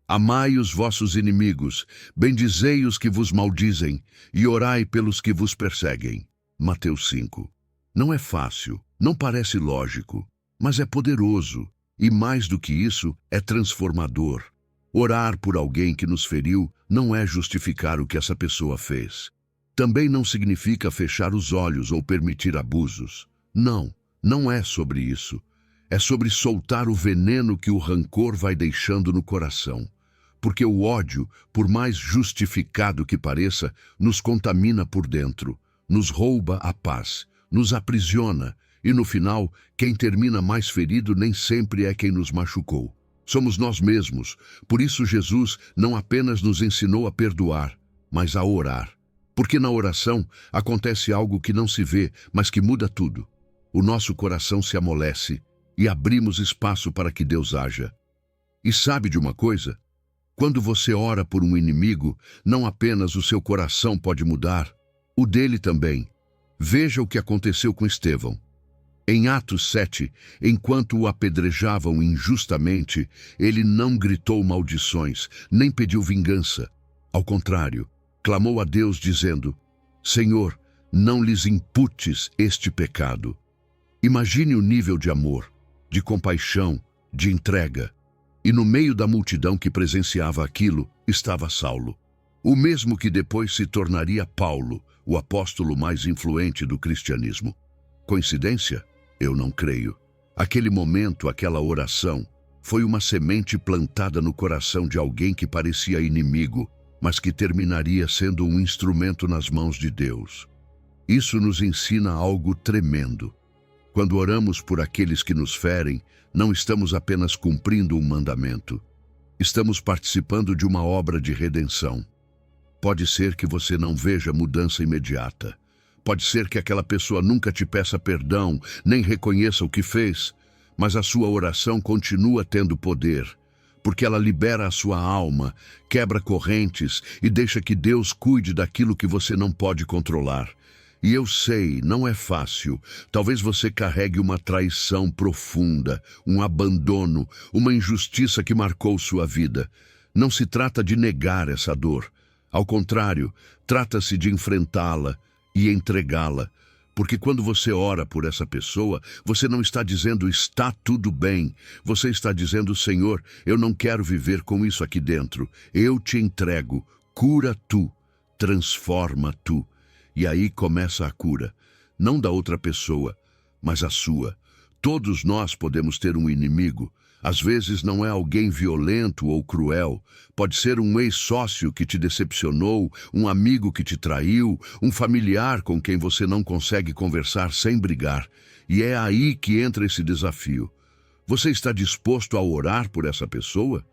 Amai os vossos inimigos, bendizei os que vos maldizem, e orai pelos que vos perseguem. Mateus 5. Não é fácil, não parece lógico, mas é poderoso, e mais do que isso, é transformador. Orar por alguém que nos feriu não é justificar o que essa pessoa fez. Também não significa fechar os olhos ou permitir abusos. Não, não é sobre isso. É sobre soltar o veneno que o rancor vai deixando no coração. Porque o ódio, por mais justificado que pareça, nos contamina por dentro, nos rouba a paz, nos aprisiona, e no final, quem termina mais ferido nem sempre é quem nos machucou. Somos nós mesmos. Por isso Jesus não apenas nos ensinou a perdoar, mas a orar. Porque na oração acontece algo que não se vê, mas que muda tudo. O nosso coração se amolece e abrimos espaço para que Deus haja. E sabe de uma coisa? Quando você ora por um inimigo, não apenas o seu coração pode mudar, o dele também. Veja o que aconteceu com Estevão. Em Atos 7, enquanto o apedrejavam injustamente, ele não gritou maldições, nem pediu vingança. Ao contrário, clamou a Deus dizendo: Senhor, não lhes imputes este pecado. Imagine o nível de amor, de compaixão, de entrega. E no meio da multidão que presenciava aquilo, estava Saulo. O mesmo que depois se tornaria Paulo, o apóstolo mais influente do cristianismo. Coincidência? Eu não creio. Aquele momento, aquela oração, foi uma semente plantada no coração de alguém que parecia inimigo, mas que terminaria sendo um instrumento nas mãos de Deus. Isso nos ensina algo tremendo. Quando oramos por aqueles que nos ferem, não estamos apenas cumprindo um mandamento. Estamos participando de uma obra de redenção. Pode ser que você não veja mudança imediata. Pode ser que aquela pessoa nunca te peça perdão, nem reconheça o que fez, mas a sua oração continua tendo poder, porque ela libera a sua alma, quebra correntes e deixa que Deus cuide daquilo que você não pode controlar. E eu sei, não é fácil. Talvez você carregue uma traição profunda, um abandono, uma injustiça que marcou sua vida. Não se trata de negar essa dor. Ao contrário, trata-se de enfrentá-la e entregá-la. Porque quando você ora por essa pessoa, você não está dizendo está tudo bem. Você está dizendo, Senhor, eu não quero viver com isso aqui dentro. Eu te entrego. Cura tu. Transforma tu. E aí começa a cura, não da outra pessoa, mas a sua. Todos nós podemos ter um inimigo. Às vezes não é alguém violento ou cruel. Pode ser um ex-sócio que te decepcionou, um amigo que te traiu, um familiar com quem você não consegue conversar sem brigar. E é aí que entra esse desafio. Você está disposto a orar por essa pessoa?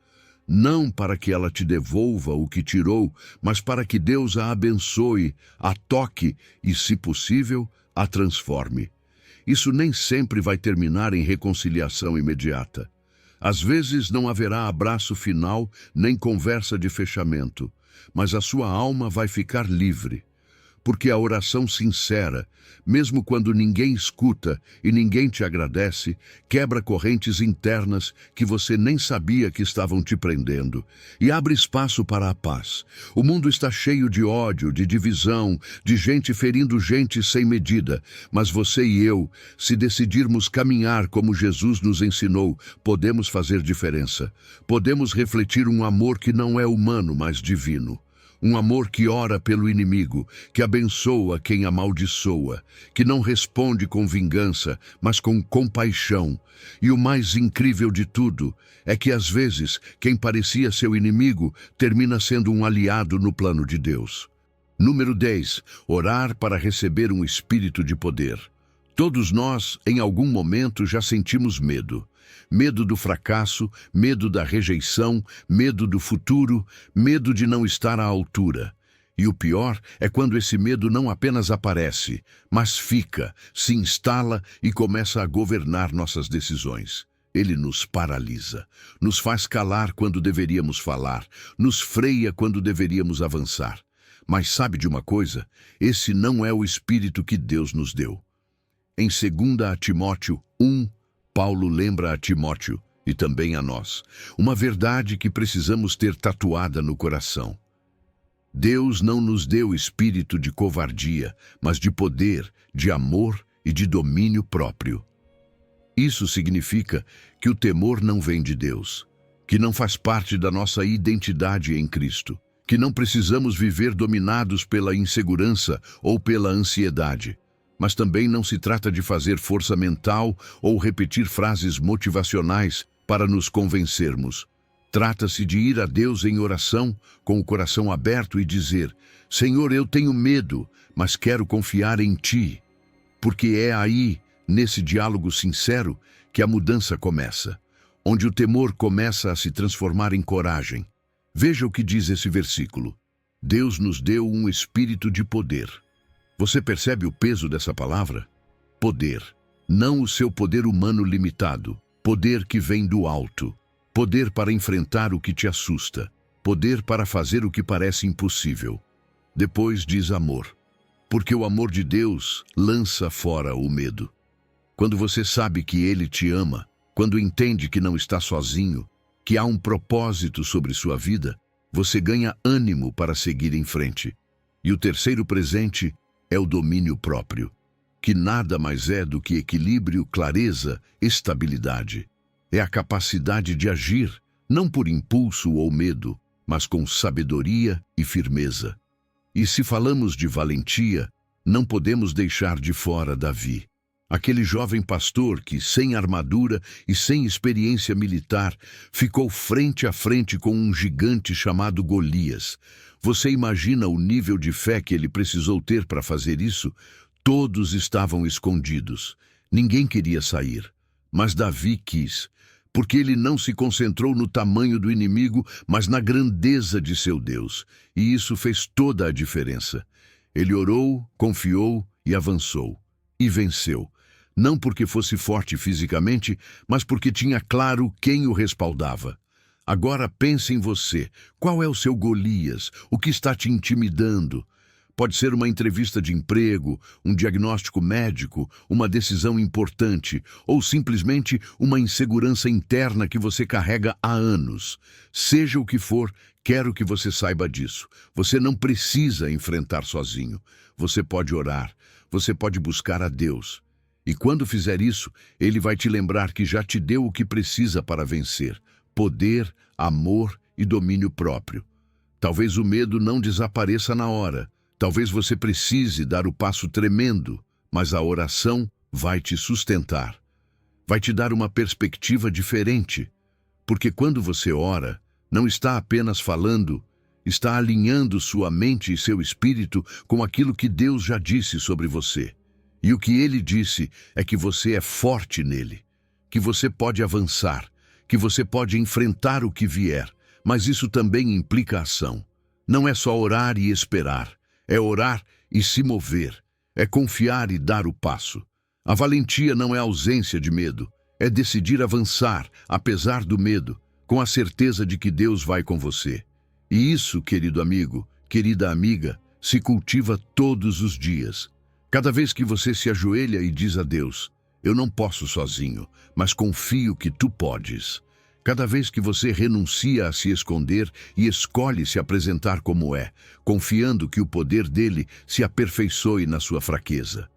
Não para que ela te devolva o que tirou, mas para que Deus a abençoe, a toque e, se possível, a transforme. Isso nem sempre vai terminar em reconciliação imediata. Às vezes não haverá abraço final nem conversa de fechamento, mas a sua alma vai ficar livre. Porque a oração sincera, mesmo quando ninguém escuta e ninguém te agradece, quebra correntes internas que você nem sabia que estavam te prendendo e abre espaço para a paz. O mundo está cheio de ódio, de divisão, de gente ferindo gente sem medida, mas você e eu, se decidirmos caminhar como Jesus nos ensinou, podemos fazer diferença. Podemos refletir um amor que não é humano, mas divino. Um amor que ora pelo inimigo, que abençoa quem amaldiçoa, que não responde com vingança, mas com compaixão. E o mais incrível de tudo é que, às vezes, quem parecia seu inimigo termina sendo um aliado no plano de Deus. Número 10. Orar para receber um espírito de poder. Todos nós, em algum momento, já sentimos medo. Medo do fracasso, medo da rejeição, medo do futuro, medo de não estar à altura. E o pior é quando esse medo não apenas aparece, mas fica, se instala e começa a governar nossas decisões. Ele nos paralisa, nos faz calar quando deveríamos falar, nos freia quando deveríamos avançar. Mas sabe de uma coisa? Esse não é o espírito que Deus nos deu. Em 2 Timóteo 1, Paulo lembra a Timóteo, e também a nós, uma verdade que precisamos ter tatuada no coração. Deus não nos deu espírito de covardia, mas de poder, de amor e de domínio próprio. Isso significa que o temor não vem de Deus, que não faz parte da nossa identidade em Cristo, que não precisamos viver dominados pela insegurança ou pela ansiedade. Mas também não se trata de fazer força mental ou repetir frases motivacionais para nos convencermos. Trata-se de ir a Deus em oração, com o coração aberto e dizer: Senhor, eu tenho medo, mas quero confiar em Ti. Porque é aí, nesse diálogo sincero, que a mudança começa, onde o temor começa a se transformar em coragem. Veja o que diz esse versículo. Deus nos deu um espírito de poder. Você percebe o peso dessa palavra? Poder. Não o seu poder humano limitado. Poder que vem do alto. Poder para enfrentar o que te assusta. Poder para fazer o que parece impossível. Depois diz amor. Porque o amor de Deus lança fora o medo. Quando você sabe que Ele te ama, quando entende que não está sozinho, que há um propósito sobre sua vida, você ganha ânimo para seguir em frente. E o terceiro presente é o domínio próprio, que nada mais é do que equilíbrio, clareza, estabilidade. É a capacidade de agir, não por impulso ou medo, mas com sabedoria e firmeza. E se falamos de valentia, não podemos deixar de fora Davi. Aquele jovem pastor que, sem armadura e sem experiência militar, ficou frente a frente com um gigante chamado Golias. Você imagina o nível de fé que ele precisou ter para fazer isso? Todos estavam escondidos. Ninguém queria sair. Mas Davi quis, porque ele não se concentrou no tamanho do inimigo, mas na grandeza de seu Deus. E isso fez toda a diferença. Ele orou, confiou e avançou. E venceu. Não porque fosse forte fisicamente, mas porque tinha claro quem o respaldava. Agora pense em você. Qual é o seu Golias? O que está te intimidando? Pode ser uma entrevista de emprego, um diagnóstico médico, uma decisão importante, ou simplesmente uma insegurança interna que você carrega há anos. Seja o que for, quero que você saiba disso. Você não precisa enfrentar sozinho. Você pode orar, você pode buscar a Deus. E quando fizer isso, Ele vai te lembrar que já te deu o que precisa para vencer: poder, amor e domínio próprio. Talvez o medo não desapareça na hora. Talvez você precise dar o passo tremendo, mas a oração vai te sustentar. Vai te dar uma perspectiva diferente. Porque quando você ora, não está apenas falando, está alinhando sua mente e seu espírito com aquilo que Deus já disse sobre você. E o que Ele disse é que você é forte nele, que você pode avançar, que você pode enfrentar o que vier, mas isso também implica ação. Não é só orar e esperar, é orar e se mover, é confiar e dar o passo. A valentia não é ausência de medo, é decidir avançar, apesar do medo, com a certeza de que Deus vai com você. E isso, querido amigo, querida amiga, se cultiva todos os dias. Cada vez que você se ajoelha e diz a Deus: eu não posso sozinho, mas confio que tu podes. Cada vez que você renuncia a se esconder e escolhe se apresentar como é, confiando que o poder dele se aperfeiçoe na sua fraqueza.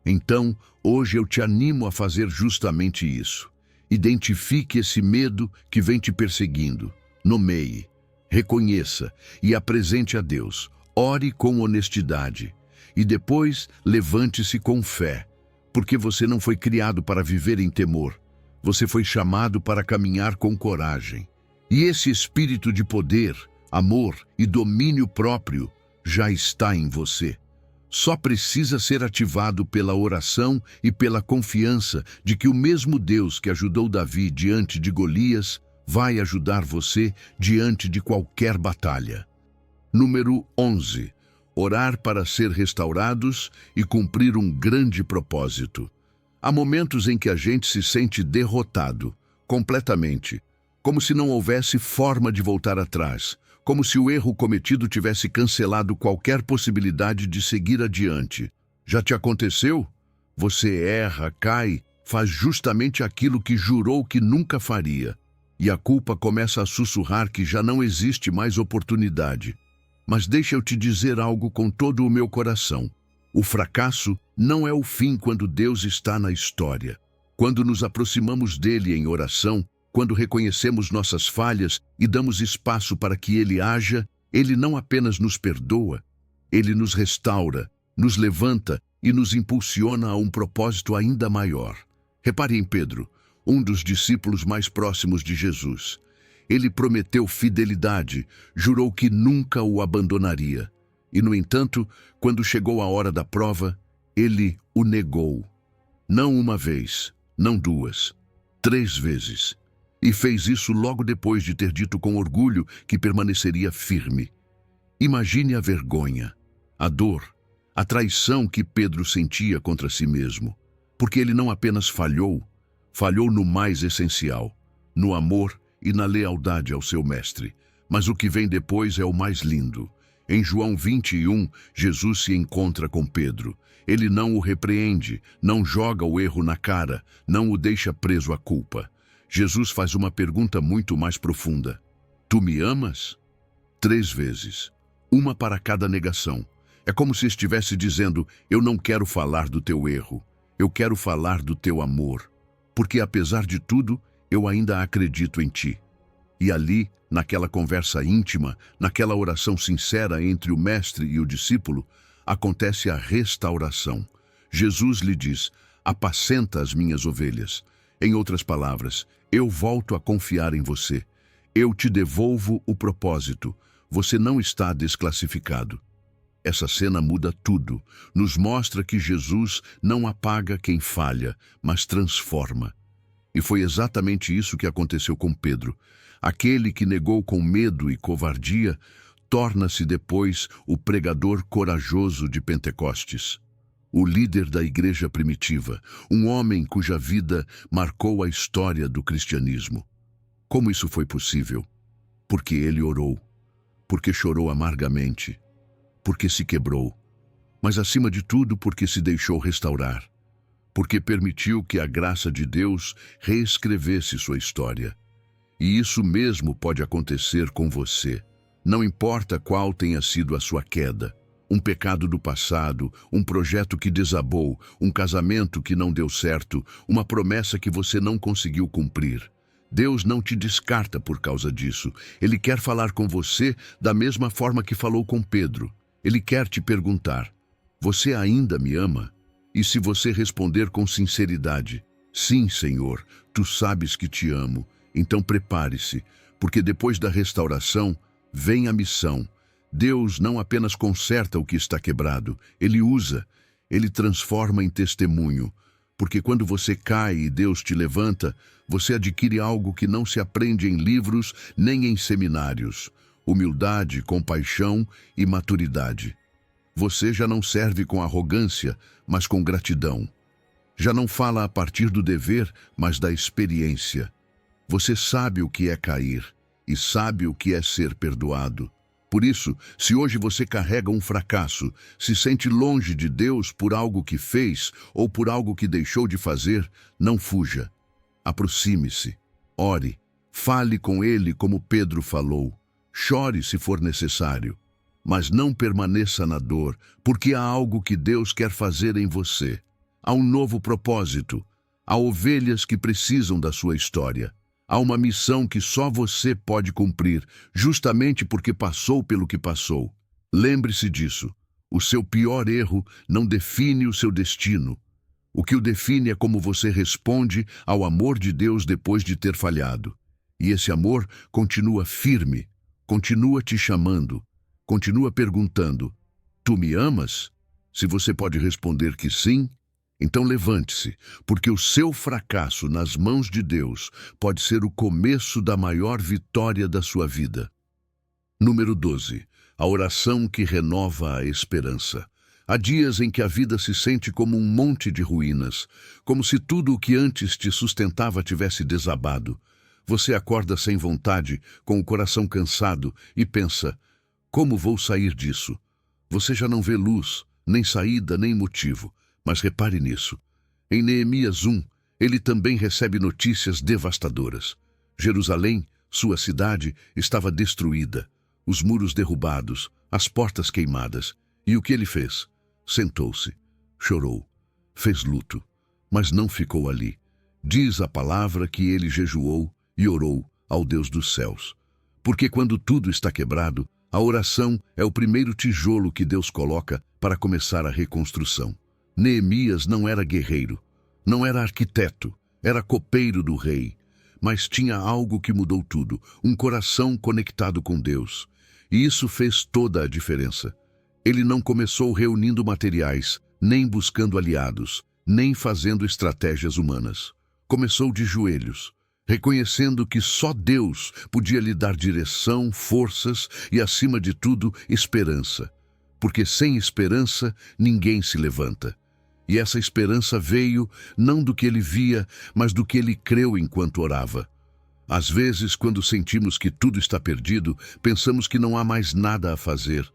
Então, hoje eu te animo a fazer justamente isso. Identifique esse medo que vem te perseguindo. Nomeie, reconheça e apresente a Deus. Ore com honestidade. E depois, levante-se com fé, porque você não foi criado para viver em temor. Você foi chamado para caminhar com coragem. E esse espírito de poder, amor e domínio próprio já está em você. Só precisa ser ativado pela oração e pela confiança de que o mesmo Deus que ajudou Davi diante de Golias vai ajudar você diante de qualquer batalha. Número 11. Orar para ser restaurados e cumprir um grande propósito. Há momentos em que a gente se sente derrotado, completamente, como se não houvesse forma de voltar atrás, como se o erro cometido tivesse cancelado qualquer possibilidade de seguir adiante. Já te aconteceu? Você erra, cai, faz justamente aquilo que jurou que nunca faria, e a culpa começa a sussurrar que já não existe mais oportunidade. Mas deixa eu te dizer algo com todo o meu coração. O fracasso não é o fim quando Deus está na história. Quando nos aproximamos dele em oração, quando reconhecemos nossas falhas e damos espaço para que ele haja, ele não apenas nos perdoa, ele nos restaura, nos levanta e nos impulsiona a um propósito ainda maior. Repare em Pedro, um dos discípulos mais próximos de Jesus. Ele prometeu fidelidade, jurou que nunca o abandonaria. E, no entanto, quando chegou a hora da prova, ele o negou. Não uma vez, não duas, 3 vezes. E fez isso logo depois de ter dito com orgulho que permaneceria firme. Imagine a vergonha, a dor, a traição que Pedro sentia contra si mesmo. Porque ele não apenas falhou no mais essencial, no amor e na lealdade ao seu mestre. Mas o que vem depois é o mais lindo. Em João 21, Jesus se encontra com Pedro. Ele não o repreende, não joga o erro na cara, não o deixa preso à culpa. Jesus faz uma pergunta muito mais profunda. Tu me amas? 3 vezes. Uma para cada negação. É como se estivesse dizendo: eu não quero falar do teu erro, eu quero falar do teu amor. Porque apesar de tudo, eu ainda acredito em ti. E ali, naquela conversa íntima, naquela oração sincera entre o mestre e o discípulo, acontece a restauração. Jesus lhe diz: apacenta as minhas ovelhas. Em outras palavras, eu volto a confiar em você. Eu te devolvo o propósito. Você não está desclassificado. Essa cena muda tudo. Nos mostra que Jesus não apaga quem falha, mas transforma. E foi exatamente isso que aconteceu com Pedro. Aquele que negou com medo e covardia, torna-se depois o pregador corajoso de Pentecostes. O líder da igreja primitiva, um homem cuja vida marcou a história do cristianismo. Como isso foi possível? Porque ele orou, porque chorou amargamente, porque se quebrou, mas acima de tudo porque se deixou restaurar, porque permitiu que a graça de Deus reescrevesse sua história. E isso mesmo pode acontecer com você. Não importa qual tenha sido a sua queda, um pecado do passado, um projeto que desabou, um casamento que não deu certo, uma promessa que você não conseguiu cumprir. Deus não te descarta por causa disso. Ele quer falar com você da mesma forma que falou com Pedro. Ele quer te perguntar: você ainda me ama? E se você responder com sinceridade: sim, Senhor, tu sabes que te amo, então prepare-se, porque depois da restauração vem a missão. Deus não apenas conserta o que está quebrado, Ele usa, Ele transforma em testemunho. Porque quando você cai e Deus te levanta, você adquire algo que não se aprende em livros nem em seminários: humildade, compaixão e maturidade. Você já não serve com arrogância, mas com gratidão. Já não fala a partir do dever, mas da experiência. Você sabe o que é cair e sabe o que é ser perdoado. Por isso, se hoje você carrega um fracasso, se sente longe de Deus por algo que fez ou por algo que deixou de fazer, não fuja. Aproxime-se, ore, fale com Ele como Pedro falou, chore se for necessário, mas não permaneça na dor, porque há algo que Deus quer fazer em você. Há um novo propósito, há ovelhas que precisam da sua história. Há uma missão que só você pode cumprir, justamente porque passou pelo que passou. Lembre-se disso. O seu pior erro não define o seu destino. O que o define é como você responde ao amor de Deus depois de ter falhado. E esse amor continua firme, continua te chamando, continua perguntando: tu me amas? Se você pode responder que sim, então levante-se, porque o seu fracasso nas mãos de Deus pode ser o começo da maior vitória da sua vida. Número 12. A oração que renova a esperança. Há dias em que a vida se sente como um monte de ruínas, como se tudo o que antes te sustentava tivesse desabado. Você acorda sem vontade, com o coração cansado, e pensa: como vou sair disso? Você já não vê luz, nem saída, nem motivo. Mas repare nisso. Em Neemias 1, ele também recebe notícias devastadoras. Jerusalém, sua cidade, estava destruída, os muros derrubados, as portas queimadas. E o que ele fez? Sentou-se, chorou, fez luto, mas não ficou ali. Diz a palavra que ele jejuou e orou ao Deus dos céus. Porque quando tudo está quebrado, a oração é o primeiro tijolo que Deus coloca para começar a reconstrução. Neemias não era guerreiro, não era arquiteto, era copeiro do rei, mas tinha algo que mudou tudo, um coração conectado com Deus. E isso fez toda a diferença. Ele não começou reunindo materiais, nem buscando aliados, nem fazendo estratégias humanas. Começou de joelhos, reconhecendo que só Deus podia lhe dar direção, forças e, acima de tudo, esperança. Porque sem esperança, ninguém se levanta. E essa esperança veio não do que ele via, mas do que ele creu enquanto orava. Às vezes, quando sentimos que tudo está perdido, pensamos que não há mais nada a fazer.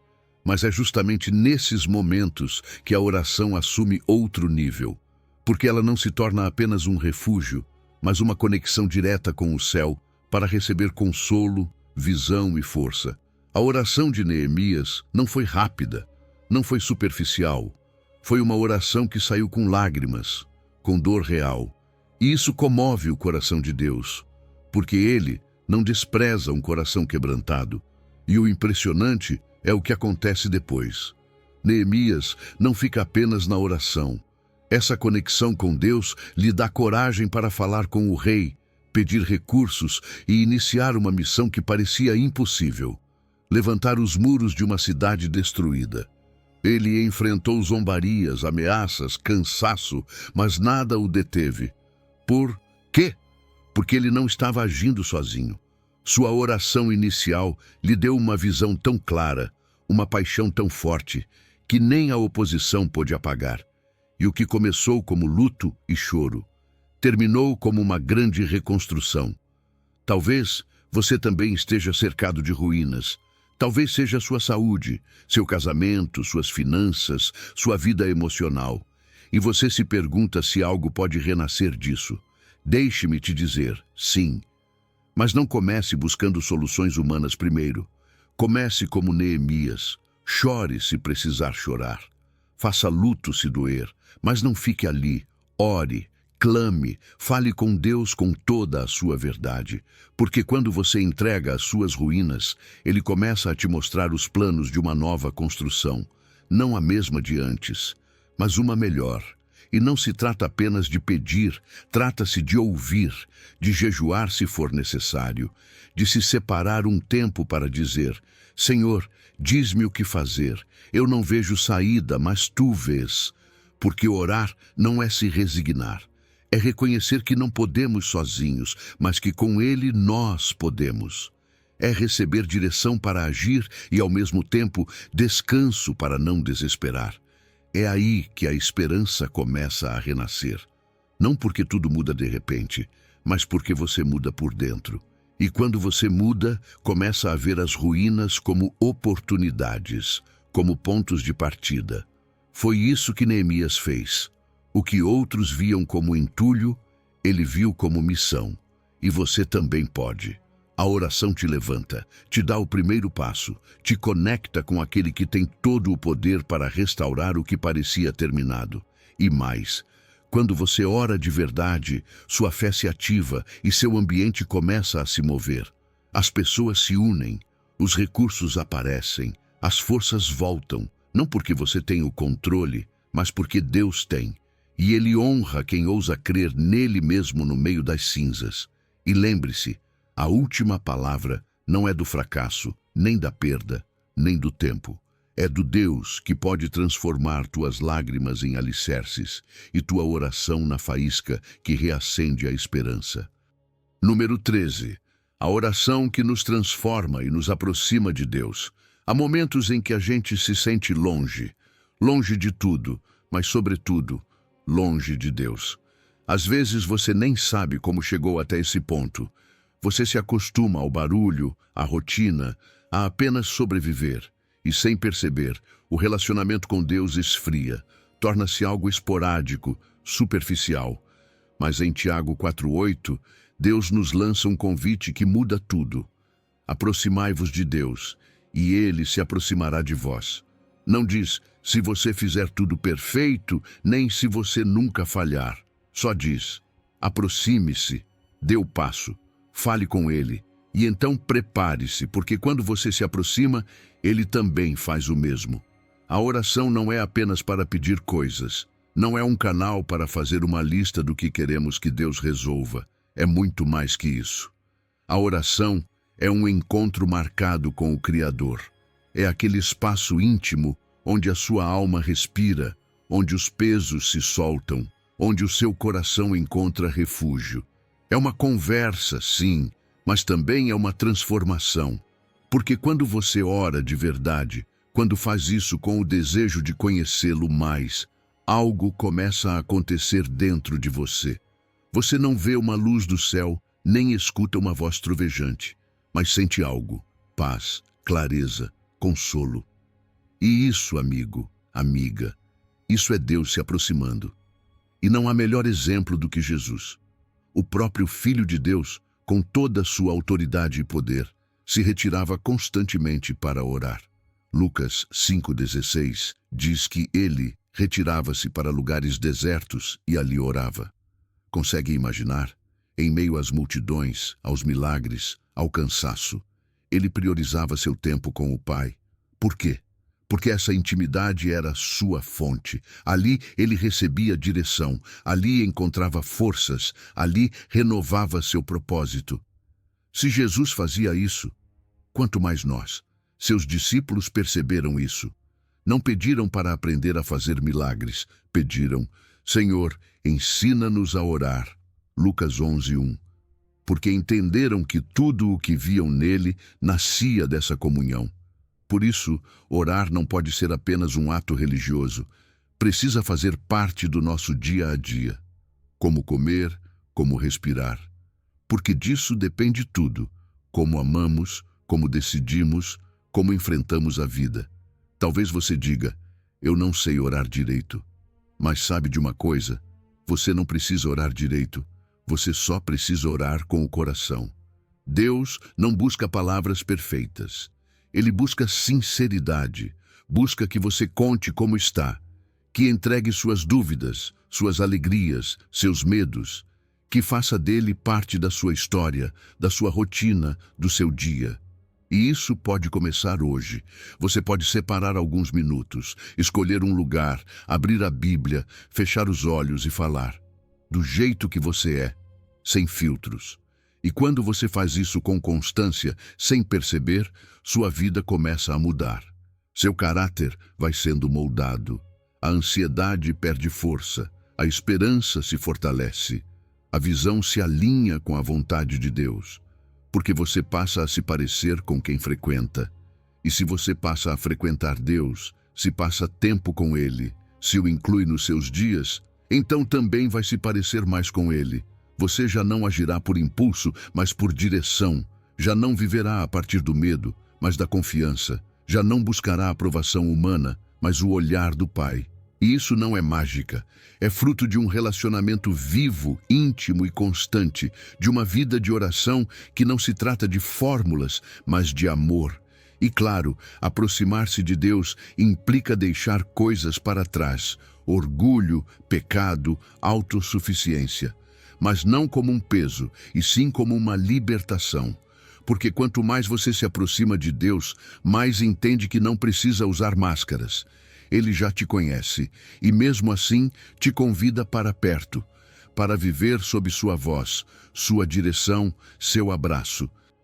Mas é justamente nesses momentos que a oração assume outro nível, porque ela não se torna apenas um refúgio, mas uma conexão direta com o céu para receber consolo, visão e força. A oração de Neemias não foi rápida, não foi superficial. Foi uma oração que saiu com lágrimas, com dor real. E isso comove o coração de Deus, porque Ele não despreza um coração quebrantado. E o impressionante é o que acontece depois. Neemias não fica apenas na oração. Essa conexão com Deus lhe dá coragem para falar com o rei, pedir recursos e iniciar uma missão que parecia impossível: levantar os muros de uma cidade destruída. Ele enfrentou zombarias, ameaças, cansaço, mas nada o deteve. Por quê? Porque ele não estava agindo sozinho. Sua oração inicial lhe deu uma visão tão clara, uma paixão tão forte, que nem a oposição pôde apagar. E o que começou como luto e choro, terminou como uma grande reconstrução. Talvez você também esteja cercado de ruínas. Talvez seja sua saúde, seu casamento, suas finanças, sua vida emocional. E você se pergunta se algo pode renascer disso. Deixe-me te dizer, sim. Mas não comece buscando soluções humanas primeiro. Comece como Neemias. Chore se precisar chorar. Faça luto se doer, mas não fique ali. Ore, clame, fale com Deus com toda a sua verdade. Porque quando você entrega as suas ruínas, Ele começa a te mostrar os planos de uma nova construção. Não a mesma de antes, mas uma melhor. E não se trata apenas de pedir, trata-se de ouvir, de jejuar se for necessário, de se separar um tempo para dizer: Senhor, diz-me o que fazer. Eu não vejo saída, mas Tu vês. Porque orar não é se resignar. É reconhecer que não podemos sozinhos, mas que com Ele nós podemos. É receber direção para agir e, ao mesmo tempo, descanso para não desesperar. É aí que a esperança começa a renascer. Não porque tudo muda de repente, mas porque você muda por dentro. E quando você muda, começa a ver as ruínas como oportunidades, como pontos de partida. Foi isso que Neemias fez. O que outros viam como entulho, ele viu como missão. E você também pode. A oração te levanta, te dá o primeiro passo, te conecta com aquele que tem todo o poder para restaurar o que parecia terminado. E mais, quando você ora de verdade, sua fé se ativa e seu ambiente começa a se mover. As pessoas se unem, os recursos aparecem, as forças voltam, não porque você tem o controle, mas porque Deus tem. E Ele honra quem ousa crer nele mesmo no meio das cinzas. E lembre-se, a última palavra não é do fracasso, nem da perda, nem do tempo. É do Deus que pode transformar tuas lágrimas em alicerces e tua oração na faísca que reacende a esperança. Número 13. A oração que nos transforma e nos aproxima de Deus. Há momentos em que a gente se sente longe, longe de tudo, mas sobretudo, longe de Deus. Às vezes você nem sabe como chegou até esse ponto. Você se acostuma ao barulho, à rotina, a apenas sobreviver. E sem perceber, o relacionamento com Deus esfria, torna-se algo esporádico, superficial. Mas em Tiago 4:8, Deus nos lança um convite que muda tudo. Aproximai-vos de Deus, e Ele se aproximará de vós. Não diz, se você fizer tudo perfeito, nem se você nunca falhar. Só diz, aproxime-se, dê o passo, fale com Ele, e então prepare-se, porque quando você se aproxima, Ele também faz o mesmo. A oração não é apenas para pedir coisas, não é um canal para fazer uma lista do que queremos que Deus resolva, é muito mais que isso. A oração é um encontro marcado com o Criador. É aquele espaço íntimo onde a sua alma respira, onde os pesos se soltam, onde o seu coração encontra refúgio. É uma conversa, sim, mas também é uma transformação. Porque quando você ora de verdade, quando faz isso com o desejo de conhecê-lo mais, algo começa a acontecer dentro de você. Você não vê uma luz do céu, nem escuta uma voz trovejante, mas sente algo, paz, clareza, consolo. E isso, amigo, amiga, isso é Deus se aproximando. E não há melhor exemplo do que Jesus. O próprio Filho de Deus, com toda a sua autoridade e poder, se retirava constantemente para orar. Lucas 5,16 diz que ele retirava-se para lugares desertos e ali orava. Consegue imaginar? Em meio às multidões, aos milagres, ao cansaço, ele priorizava seu tempo com o Pai. Por quê? Porque essa intimidade era sua fonte. Ali ele recebia direção, ali encontrava forças, ali renovava seu propósito. Se Jesus fazia isso, quanto mais nós. Seus discípulos perceberam isso. Não pediram para aprender a fazer milagres, pediram: Senhor, ensina-nos a orar. Lucas 11:1. Porque entenderam que tudo o que viam nele nascia dessa comunhão. Por isso, orar não pode ser apenas um ato religioso. Precisa fazer parte do nosso dia a dia. Como comer, como respirar. Porque disso depende tudo. Como amamos, como decidimos, como enfrentamos a vida. Talvez você diga: eu não sei orar direito. Mas sabe de uma coisa? Você não precisa orar direito. Você só precisa orar com o coração. Deus não busca palavras perfeitas. Ele busca sinceridade. Busca que você conte como está. Que entregue suas dúvidas, suas alegrias, seus medos. Que faça dele parte da sua história, da sua rotina, do seu dia. E isso pode começar hoje. Você pode separar alguns minutos, escolher um lugar, abrir a Bíblia, fechar os olhos e falar. Do jeito que você é, sem filtros. E quando você faz isso com constância, sem perceber, sua vida começa a mudar. Seu caráter vai sendo moldado. A ansiedade perde força. A esperança se fortalece. A visão se alinha com a vontade de Deus. Porque você passa a se parecer com quem frequenta. E se você passa a frequentar Deus, se passa tempo com Ele, se o inclui nos seus dias, então também vai se parecer mais com Ele. Você já não agirá por impulso, mas por direção. Já não viverá a partir do medo, mas da confiança. Já não buscará a aprovação humana, mas o olhar do Pai. E isso não é mágica. É fruto de um relacionamento vivo, íntimo e constante, de uma vida de oração que não se trata de fórmulas, mas de amor. E claro, aproximar-se de Deus implica deixar coisas para trás: orgulho, pecado, autossuficiência. Mas não como um peso, e sim como uma libertação. Porque quanto mais você se aproxima de Deus, mais entende que não precisa usar máscaras. Ele já te conhece, e mesmo assim te convida para perto, para viver sob sua voz, sua direção, seu abraço.